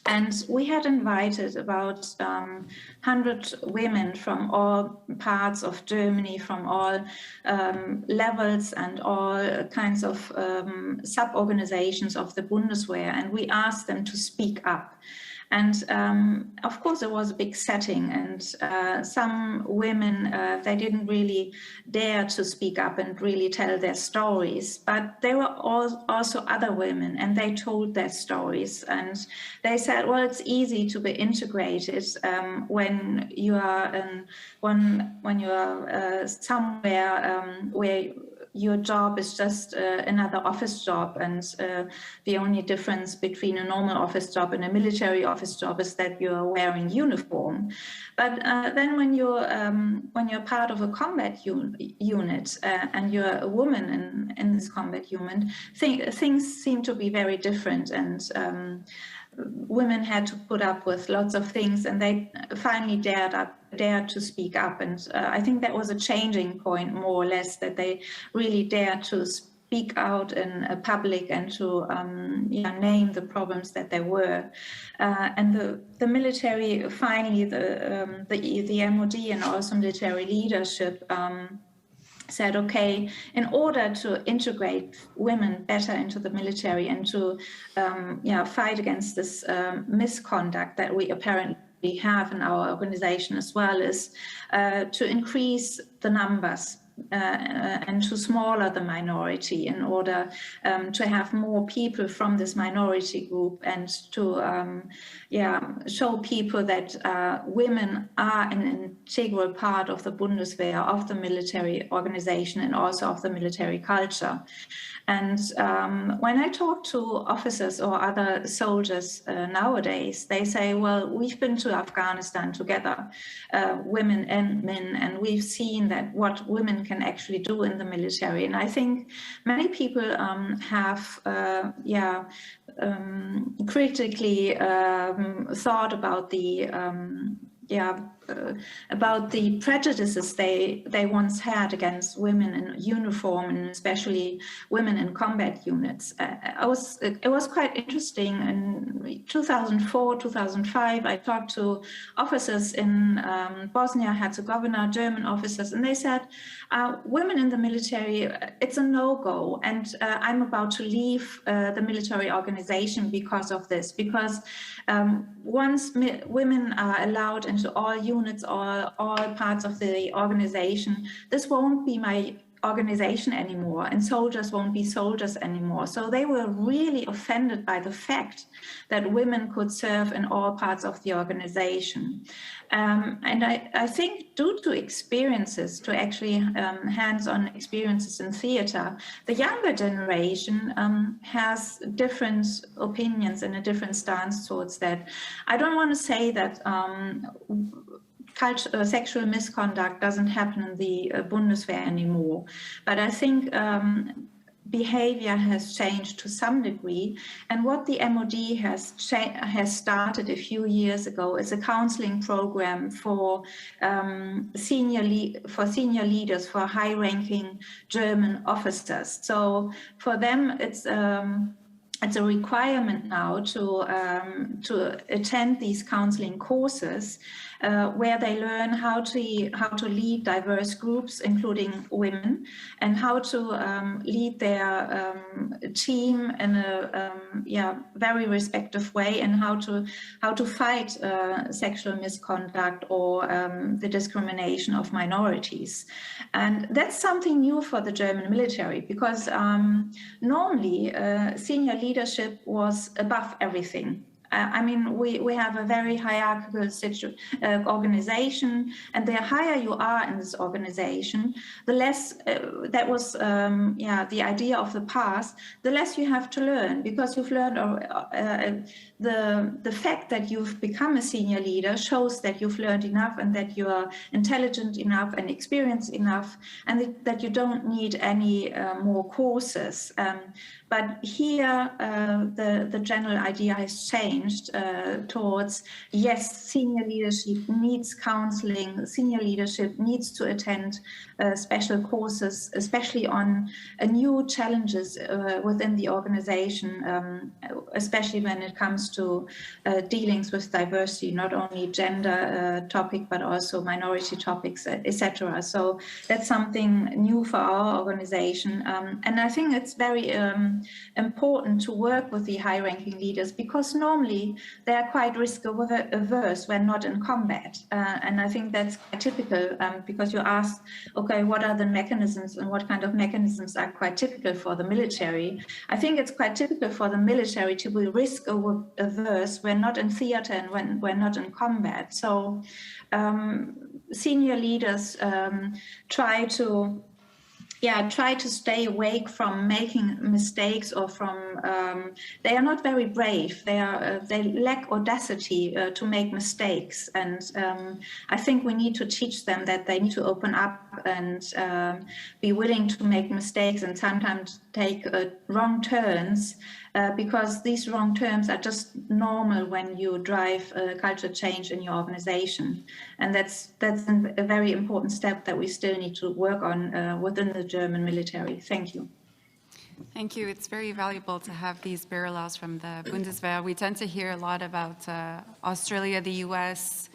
And we had invited about 100 women from all parts of Germany, from all levels and all kinds of sub-organizations of the Bundeswehr, and we asked them to speak up. And of course, it was a big setting, and some women, they didn't really dare to speak up and really tell their stories. But there were also other women, and they told their stories. And they said, well, it's easy to be integrated when you are somewhere where your job is just another office job, and the only difference between a normal office job and a military office job is that you're wearing uniform. But then when you're part of a combat unit and you're a woman in this combat unit, things seem to be very different, and women had to put up with lots of things, and they finally dared to speak up. And I think that was a changing point, more or less, that they really dared to speak out in public and to name the problems that there were. And the military, finally, the MOD and also military leadership said, okay, in order to integrate women better into the military and to fight against this misconduct that we apparently have in our organization as well, is to increase the numbers and to smaller the minority, in order to have more people from this minority group, and to show people that women are an integral part of the Bundeswehr, of the military organization, and also of the military culture. And when I talk to officers or other soldiers nowadays, they say, well, we've been to Afghanistan together, women and men, and we've seen that what women can actually do in the military. And I think many people have critically thought about the prejudices they once had against women in uniform, and especially women in combat units. It was quite interesting. In 2004, 2005, I talked to officers in Bosnia-Herzegovina, German officers, and they said, women in the military, it's a no-go, and I'm about to leave the military organization because of this, because once women are allowed into all units or all parts of the organization, this won't be my organization anymore, and soldiers won't be soldiers anymore. So they were really offended by the fact that women could serve in all parts of the organization. And I think due to experiences, to actually hands-on experiences in theater, the younger generation has different opinions and a different stance towards that. I don't want to say that sexual misconduct doesn't happen in the Bundeswehr anymore, but I think behavior has changed to some degree. And what the MOD has started a few years ago is a counseling program for senior leaders, for high-ranking German officers. So for them, it's a requirement now to attend these counseling courses, where they learn how to lead diverse groups, including women, and how to lead their team in a very respectful way, and how to fight sexual misconduct or the discrimination of minorities. And that's something new for the German military, because normally senior leadership was above everything. I mean, we have a very hierarchical organization, and the higher you are in this organization, the less, that was the idea of the past, the less you have to learn, because you've learned the fact that you've become a senior leader shows that you've learned enough, and that you are intelligent enough and experienced enough, and that you don't need any more courses. But here, the general idea has changed. changed towards, yes, senior leadership needs counseling, senior leadership needs to attend special courses, especially on new challenges within the organization, especially when it comes to dealings with diversity, not only gender topic, but also minority topics, etc. So that's something new for our organization. And I think it's very important to work with the high-ranking leaders, because normally they are quite risk-averse when not in combat. And I think that's quite typical, because you asked, okay, what are the mechanisms and what kind of mechanisms are quite typical for the military? I think it's quite typical for the military to be risk-averse when not in theater and when we're not in combat. So senior leaders try to stay awake from making mistakes, or from they are not very brave. They lack audacity to make mistakes, and I think we need to teach them that they need to open up and be willing to make mistakes and sometimes take wrong turns, because these wrong turns are just normal when you drive culture change in your organization, and that's a very important step that we still need to work on within the German military. Thank you. Thank you. It's very valuable to have these parallels from the Bundeswehr. We tend to hear a lot about Australia, the US,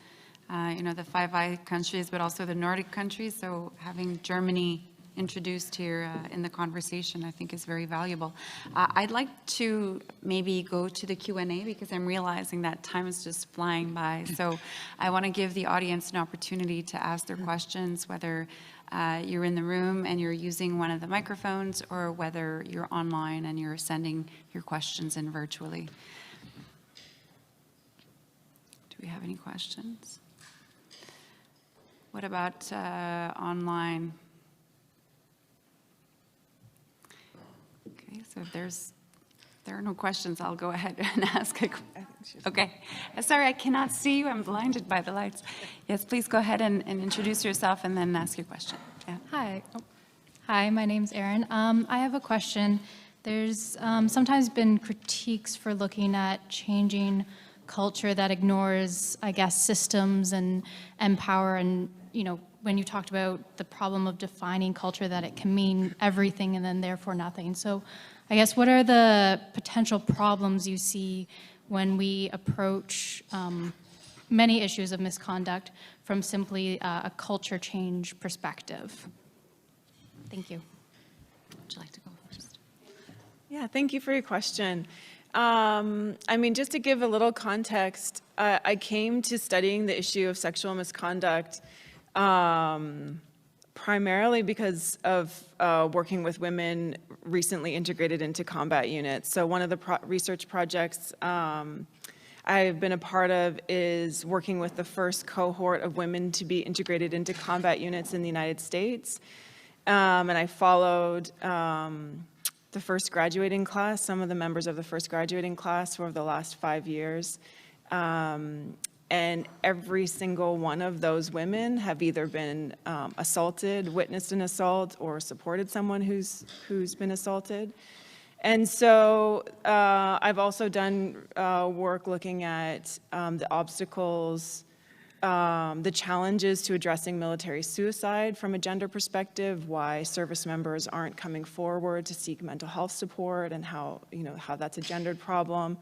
the Five Eyes countries, but also the Nordic countries. So having Germany introduced here in the conversation, I think is very valuable. I'd like to maybe go to the Q&A, because I'm realizing that time is just flying by. So I want to give the audience an opportunity to ask their questions, whether you're in the room and you're using one of the microphones, or whether you're online and you're sending your questions in virtually. Do we have any questions? What about online? Okay, so if there are no questions, I'll go ahead and ask a question. Okay. Sorry, I cannot see you. I'm blinded by the lights. Yes, please go ahead and introduce yourself and then ask your question. Yeah. Hi. Hi, my name's Erin. I have a question. There's sometimes been critiques for looking at changing culture that ignores, I guess, systems and power. And, when you talked about the problem of defining culture, that it can mean everything and then therefore nothing. So I guess, what are the potential problems you see when we approach many issues of misconduct from simply a culture change perspective? Thank you. Would you like to go first? Yeah, thank you for your question. Just to give a little context, I came to studying the issue of sexual misconduct primarily because of working with women recently integrated into combat units. So one of the research projects I've been a part of is working with the first cohort of women to be integrated into combat units in the United States. And I followed the first graduating class, some of the members of the first graduating class for the last 5 years. And every single one of those women have either been assaulted, witnessed an assault, or supported someone who's been assaulted. And so I've also done work looking at the obstacles, the challenges to addressing military suicide from a gender perspective, why service members aren't coming forward to seek mental health support, and how that's a gendered problem.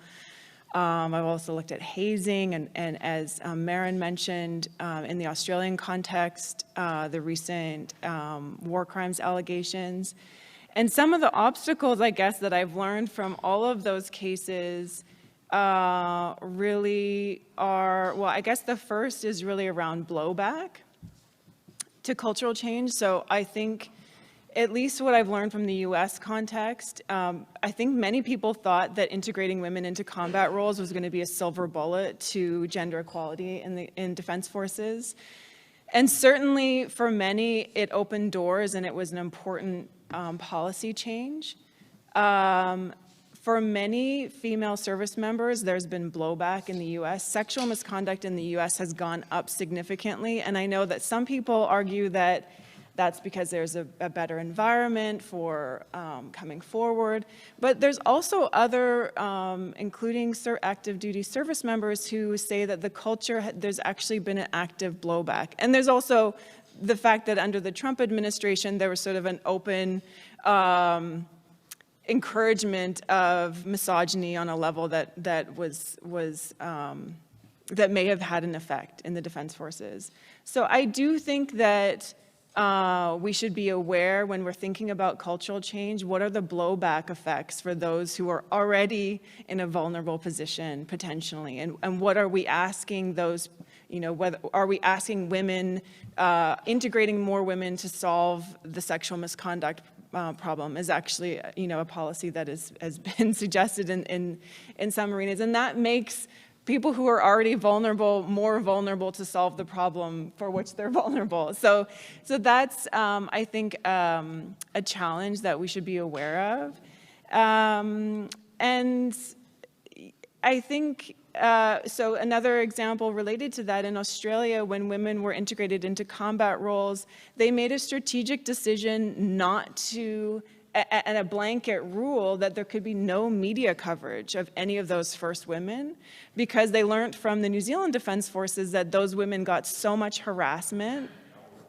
I've also looked at hazing, and as Maren mentioned, in the Australian context, the recent war crimes allegations. And some of the obstacles, I guess, that I've learned from all of those cases really are, well, I guess the first is really around blowback to cultural change. So I think, at least what I've learned from the US context, I think many people thought that integrating women into combat roles was going to be a silver bullet to gender equality in defense forces. And certainly for many, it opened doors and it was an important policy change. For many female service members, there's been blowback in the US. Sexual misconduct in the US has gone up significantly. And I know that some people argue that that's because there's a better environment for coming forward. But there's also other, including active duty service members, who say that the culture, there's actually been an active blowback. And there's also the fact that under the Trump administration, there was sort of an open encouragement of misogyny on a level that may have had an effect in the Defense Forces. So I do think that we should be aware when we're thinking about cultural change, what are the blowback effects for those who are already in a vulnerable position potentially, and what are we asking those, are we asking women, integrating more women to solve the sexual misconduct problem is actually, a policy that has been suggested in some arenas, and that makes people who are already vulnerable more vulnerable to solve the problem for which they're vulnerable. So that's, I think, a challenge that we should be aware of. And I think, so another example related to that, in Australia, when women were integrated into combat roles, they made a strategic decision not to, and a blanket rule that there could be no media coverage of any of those first women, because they learned from the New Zealand Defense Forces that those women got so much harassment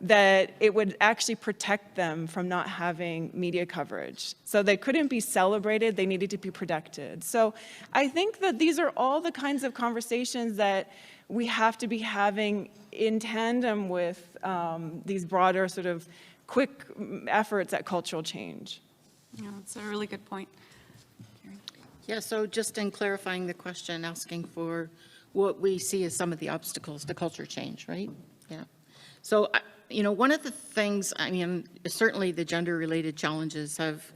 that it would actually protect them from not having media coverage. So they couldn't be celebrated, they needed to be protected. So I think that these are all the kinds of conversations that we have to be having in tandem with these broader sort of quick efforts at cultural change. Yeah, that's a really good point. Yeah, so just in clarifying the question, asking for what we see as some of the obstacles to culture change, right? Yeah. So, one of the things, certainly the gender-related challenges have,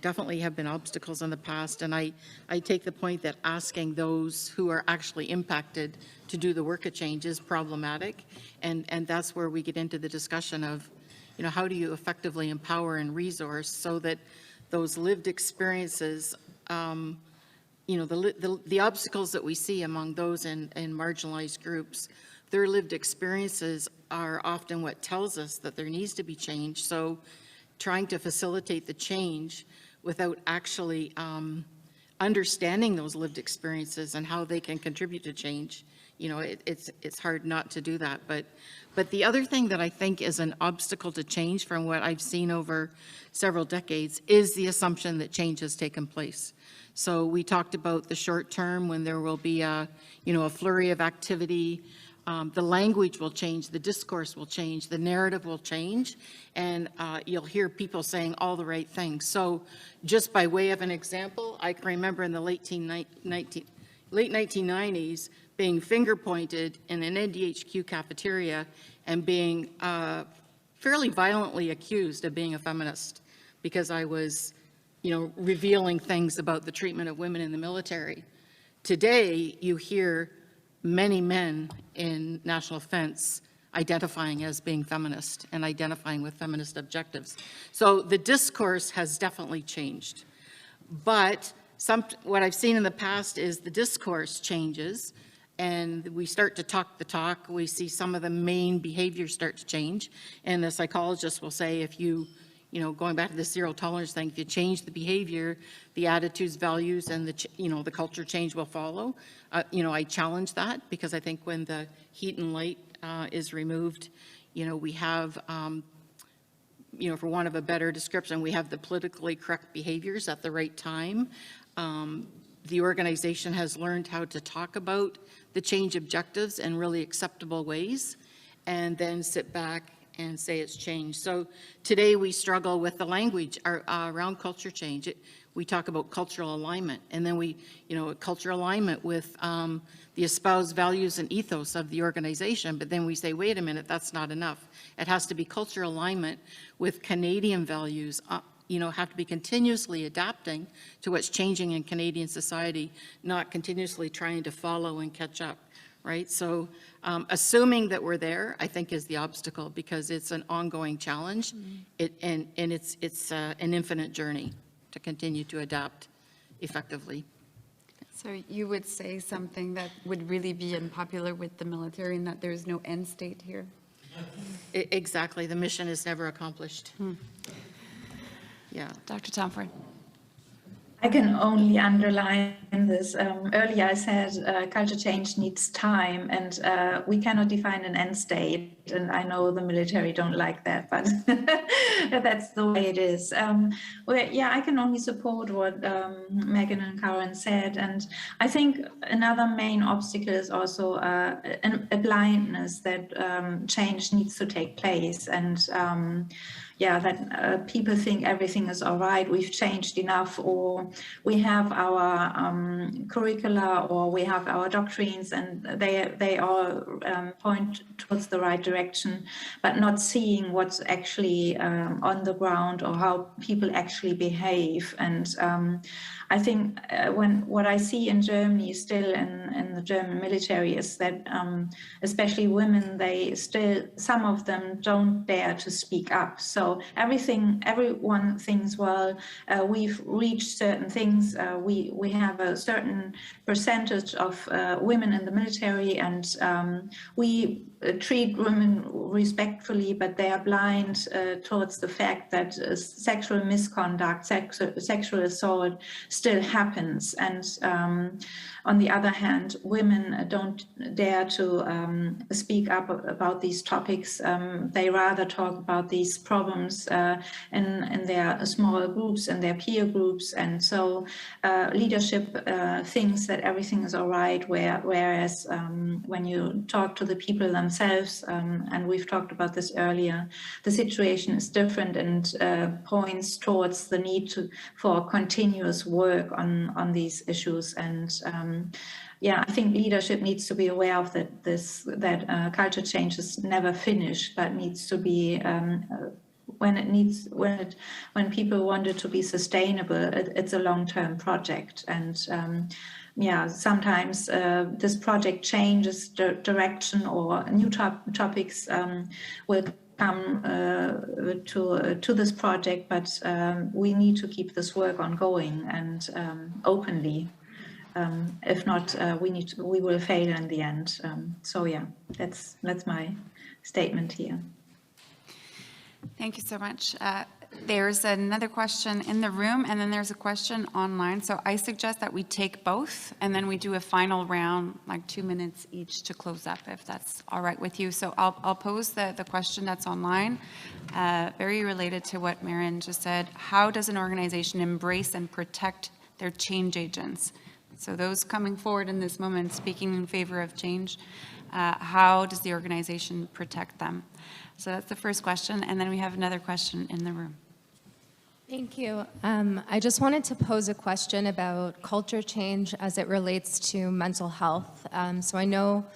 definitely have been obstacles in the past. And I take the point that asking those who are actually impacted to do the work of change is problematic. And that's where we get into the discussion of, how do you effectively empower and resource so that those lived experiences, the obstacles that we see among those in marginalized groups, their lived experiences are often what tells us that there needs to be change. So trying to facilitate the change without actually understanding those lived experiences and how they can contribute to change, it's hard not to do that. But the other thing that I think is an obstacle to change from what I've seen over several decades is the assumption that change has taken place. So we talked about the short term when there will be a flurry of activity. The language will change, the discourse will change, the narrative will change, and you'll hear people saying all the right things. So just by way of an example, I can remember in the late 1990s being finger-pointed in an NDHQ cafeteria and being fairly violently accused of being a feminist because I was, revealing things about the treatment of women in the military. Today, you hear many men in national defense identifying as being feminist and identifying with feminist objectives. So the discourse has definitely changed. But what I've seen in the past is the discourse changes and we start to talk the talk. We see some of the main behaviors start to change. And the psychologist will say, if you going back to the zero tolerance thing, if you change the behavior, the attitudes, values, and the culture change will follow. I challenge that because I think when the heat and light is removed, we have, for want of a better description, we have the politically correct behaviors at the right time. The organization has learned how to talk about the change objectives in really acceptable ways, and then sit back and say it's changed. So today we struggle with the language around culture change. We talk about cultural alignment, and then cultural alignment with the espoused values and ethos of the organization, but then we say, wait a minute, that's not enough. It has to be cultural alignment with Canadian values, have to be continuously adapting to what's changing in Canadian society, not continuously trying to follow and catch up. Right, so assuming that we're there, I think is the obstacle because it's an ongoing challenge, and it's an infinite journey to continue to adapt effectively. So you would say something that would really be unpopular with the military and that there's no end state here? Exactly, the mission is never accomplished. Yeah. Dr. Tomforde. I can only underline this. Earlier I said culture change needs time, and we cannot define an end state. And I know the military don't like that, but that's the way it is. Yeah, I can only support what Megan and Karen said. And I think another main obstacle is also a blindness that change needs to take place. And yeah, that people think everything is all right, we've changed enough, or we have our curricula, or we have our doctrines, and they all point towards the right direction, but not seeing what's actually on the ground or how people actually behave. And I think what I see in Germany still in the German military is that especially women, some of them don't dare to speak up. So everyone thinks, well, we've reached certain things. We have a certain percentage of women in the military, and we treat women respectfully, but they are blind towards the fact that sexual misconduct, sexual assault still happens. And on the other hand, women don't dare to speak up about these topics. They rather talk about these problems in their small groups and their peer groups. And so leadership thinks that everything is all right, whereas when you talk to the people themselves, and we've talked about this earlier, the situation is different and points towards the need for continuous work on these issues. And yeah, I think leadership needs to be aware of that culture change is never finished, but needs to be when people want it to be sustainable, it's a long-term project. And yeah, sometimes this project changes direction, or new topics will come to this project, but we need to keep this work ongoing and openly. If not, we will fail in the end. So yeah, that's my statement here. Thank you so much. There's another question in the room, and then there's a question online. So I suggest that we take both, and then we do a final round, like 2 minutes each to close up, if that's all right with you. So I'll pose the question that's online, very related to what Maren just said. How does an organization embrace and protect their change agents? So those coming forward in this moment, speaking in favor of change, how does the organization protect them? So that's the first question, and then we have another question in the room. Thank you. I just wanted to pose a question about culture change as it relates to mental health. So I know,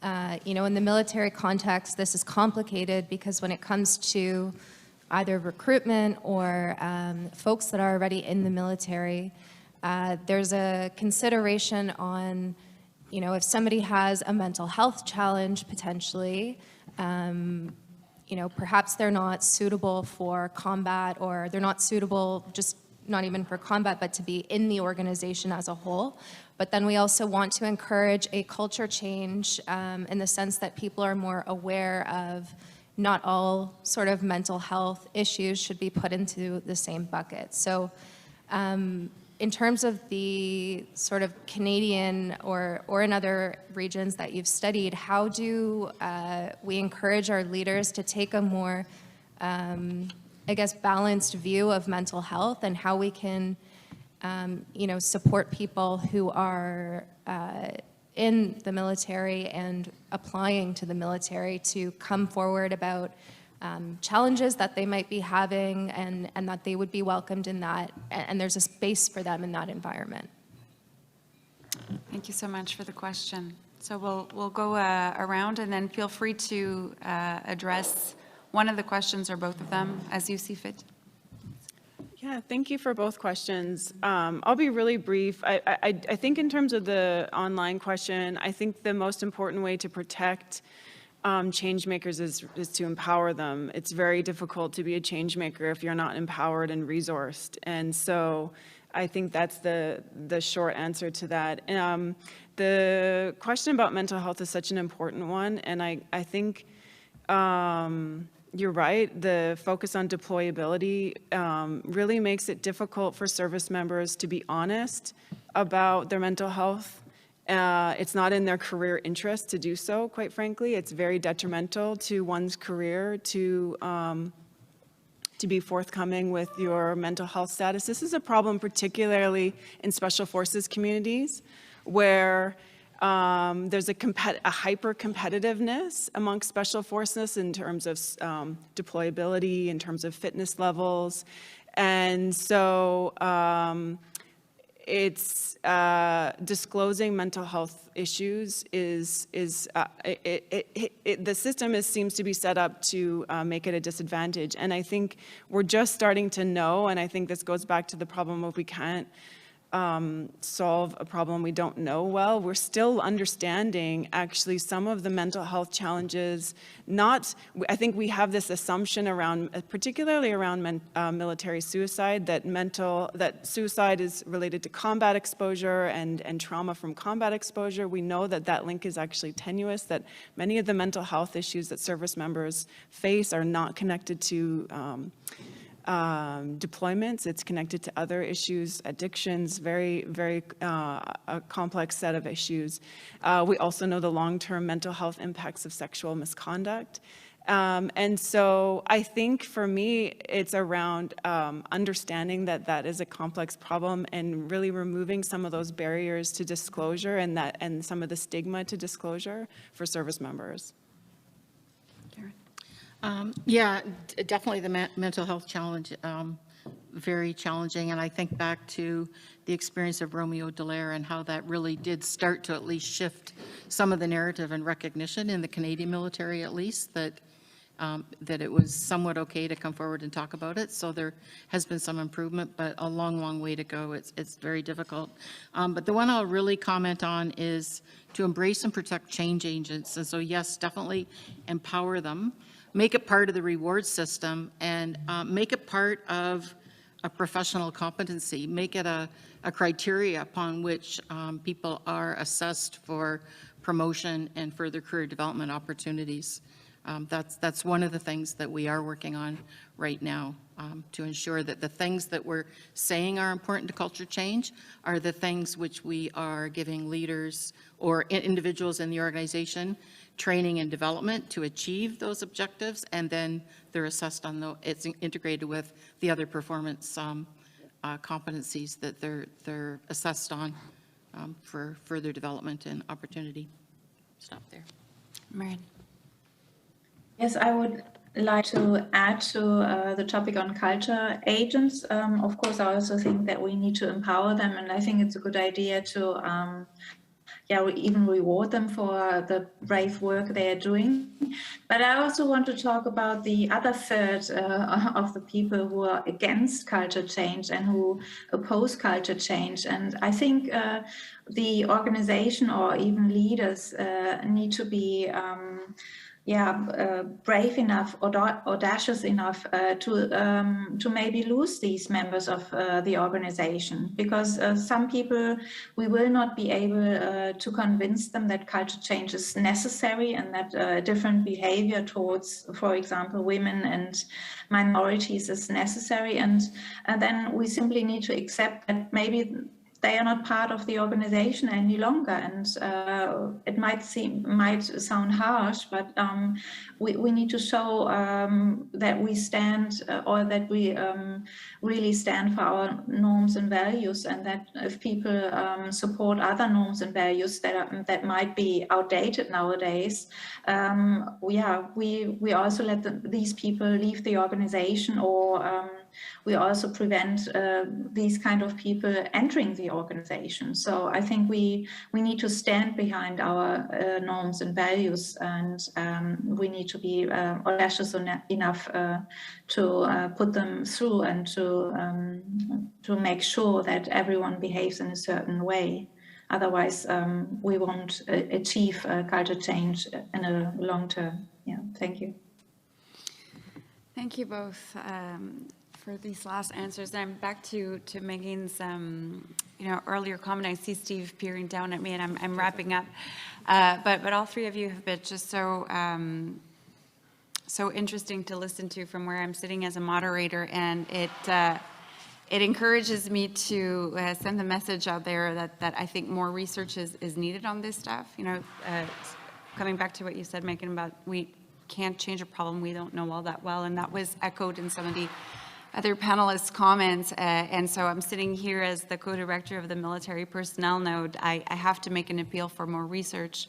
in the military context, this is complicated because when it comes to either recruitment or folks that are already in the military, there's a consideration on, if somebody has a mental health challenge potentially, perhaps they're not suitable for combat, or they're not suitable just not even for combat, but to be in the organization as a whole. But then we also want to encourage a culture change in the sense that people are more aware of not all sort of mental health issues should be put into the same bucket. So in terms of the sort of Canadian or in other regions that you've studied, how do we encourage our leaders to take a more, balanced view of mental health, and how we can, support people who are in the military and applying to the military to come forward about challenges that they might be having, and that they would be welcomed in that, and there's a space for them in that environment. Thank you so much for the question. So we'll go around, and then feel free to address one of the questions or both of them as you see fit. Yeah, thank you for both questions. I'll be really brief. I think in terms of the online question, I think the most important way to protect change makers is to empower them. It's very difficult to be a change maker if you're not empowered and resourced. And so I think that's the short answer to that. The question about mental health is such an important one. And I think you're right. The focus on deployability really makes it difficult for service members to be honest about their mental health. It's not in their career interest to do so, quite frankly. It's very detrimental to one's career to be forthcoming with your mental health status. This is a problem particularly in special forces communities where there's a hyper-competitiveness amongst special forces in terms of deployability, in terms of fitness levels. And so it's disclosing mental health issues the system seems to be set up to make it a disadvantage. And I think we're just starting to know, and I think this goes back to the problem of we can't solve a problem we don't know well. We're still understanding actually some of the mental health challenges. I think we have this assumption around, particularly around military suicide, that suicide is related to combat exposure and trauma from combat exposure. We know that that link is actually tenuous, that many of the mental health issues that service members face are not connected to deployments. It's connected to other issues, addictions, very, very a complex set of issues. We also know the long-term mental health impacts of sexual misconduct. And so I think for me, it's around understanding that that is a complex problem and really removing some of those barriers to disclosure and some of the stigma to disclosure for service members. Yeah, definitely the mental health challenge, very challenging. And I think back to the experience of Romeo Dallaire and how that really did start to at least shift some of the narrative and recognition in the Canadian military, at least, that it was somewhat okay to come forward and talk about it. So there has been some improvement, but a long, long way to go. It's very difficult. But the one I'll really comment on is to embrace and protect change agents. And so yes, definitely empower them. Make it part of the reward system and make it part of a professional competency. Make it a criteria upon which people are assessed for promotion and further career development opportunities. That's one of the things that we are working on right now to ensure that the things that we're saying are important to culture change are the things which we are giving leaders or individuals in the organization training and development to achieve those objectives, and then they're assessed on it's integrated with the other performance competencies that they're assessed on for further development and opportunity. Stop there. Maren. Yes, I would like to add to the topic on culture agents. Of course, I also think that we need to empower them, and I think it's a good idea to we even reward them for the brave work they are doing. But I also want to talk about the other third of the people who are against culture change and who oppose culture change. And I think the organization or even leaders need to be brave enough, audacious enough to maybe lose these members of the organization, because some people, we will not be able to convince them that culture change is necessary and that different behavior towards, for example, women and minorities is necessary. And then we simply need to accept that maybe they are not part of the organization any longer, and it might sound harsh, but we need to show that we stand or that we really stand for our norms and values, and that if people support other norms and values that might be outdated nowadays, we also let these people leave the organization, or we also prevent these kind of people entering the organization. So I think we need to stand behind our norms and values, and we need to be audacious enough to put them through and to make sure that everyone behaves in a certain way. Otherwise, we won't achieve culture change in a long term. Yeah, thank you. Thank you both for these last answers. I'm back to Megan's earlier comment. I see Steve peering down at me, and I'm wrapping up. But all three of you have been just so so interesting to listen to from where I'm sitting as a moderator, and it encourages me to send the message out there that I think more research is needed on this stuff. You know, coming back to what you said, Megan, about we can't change a problem we don't know all that well, and that was echoed in some of the other panelists' comments. And so I'm sitting here as the co-director of the military personnel node. I have to make an appeal for more research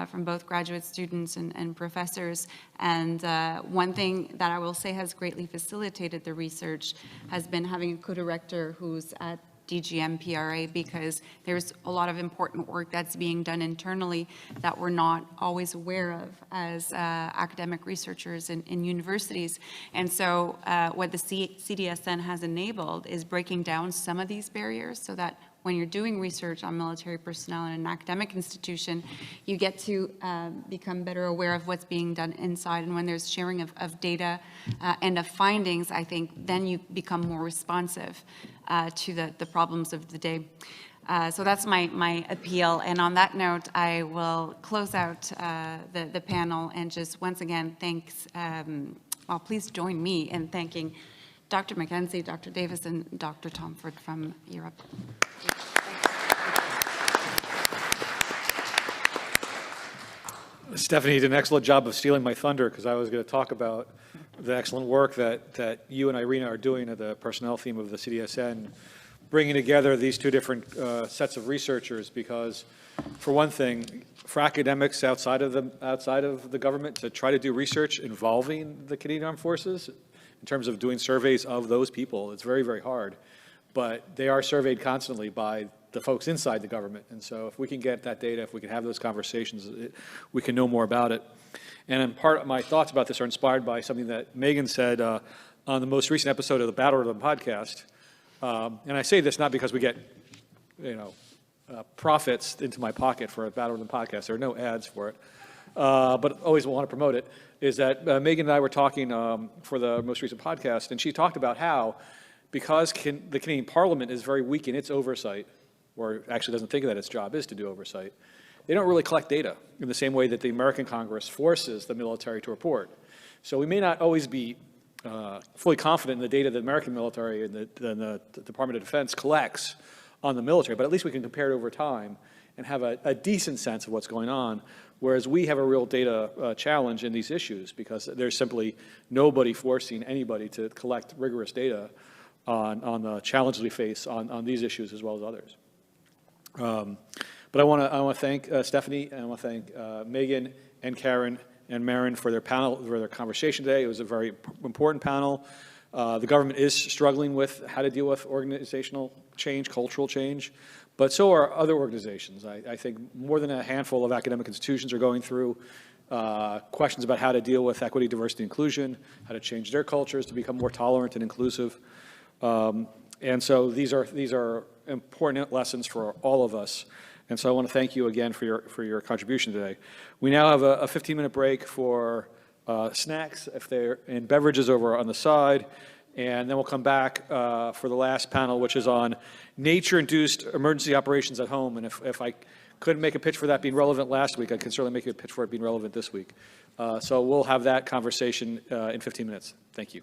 from both graduate students and professors. And one thing that I will say has greatly facilitated the research has been having a co-director who's at DGM-PRA, because there's a lot of important work that's being done internally that we're not always aware of as academic researchers in universities. And so what the CDSN has enabled is breaking down some of these barriers so that when you're doing research on military personnel in an academic institution, you get to become better aware of what's being done inside. And when there's sharing of data and of findings, I think then you become more responsive to the problems of the day. So that's my appeal. And on that note, I will close out the panel and just once again, thanks, well, please join me in thanking Dr. MacKenzie, Dr. Davis, and Dr. Tomforde from Europe. Stéfanie did an excellent job of stealing my thunder, because I was going to talk about the excellent work that you and Irina are doing at the personnel theme of the CDSN, bringing together these two different sets of researchers, because for one thing, for academics outside of the government to try to do research involving the Canadian Armed Forces, in terms of doing surveys of those people, it's very, very hard. But they are surveyed constantly by the folks inside the government. And so if we can get that data, if we can have those conversations, we can know more about it. And in part, my thoughts about this are inspired by something that Megan said on the most recent episode of the Battle Rhythm podcast. And I say this not because we get, profits into my pocket for a Battle Rhythm podcast. There are no ads for it. But always want to promote it, is that Megan and I were talking for the most recent podcast, and she talked about how, because the Canadian Parliament is very weak in its oversight, or actually doesn't think that its job is to do oversight, they don't really collect data in the same way that the American Congress forces the military to report. So we may not always be fully confident in the data the American military and the Department of Defense collects on the military, but at least we can compare it over time and have a decent sense of what's going on, whereas we have a real data challenge in these issues, because there's simply nobody forcing anybody to collect rigorous data on the challenges we face on these issues as well as others. But I want to thank Stéfanie, and I want to thank Megan and Karen and Maren for their conversation today. It was a very important panel. The government is struggling with how to deal with organizational change, cultural change, but so are other organizations. I think more than a handful of academic institutions are going through questions about how to deal with equity, diversity, inclusion, how to change their cultures to become more tolerant and inclusive. And so these are important lessons for all of us. And so I want to thank you again for your contribution today. We now have a 15-minute break for snacks and beverages over on the side. And then we'll come back for the last panel, which is on nature-induced emergency operations at home. And if I couldn't make a pitch for that being relevant last week, I can certainly make a pitch for it being relevant this week. So we'll have that conversation in 15 minutes. Thank you.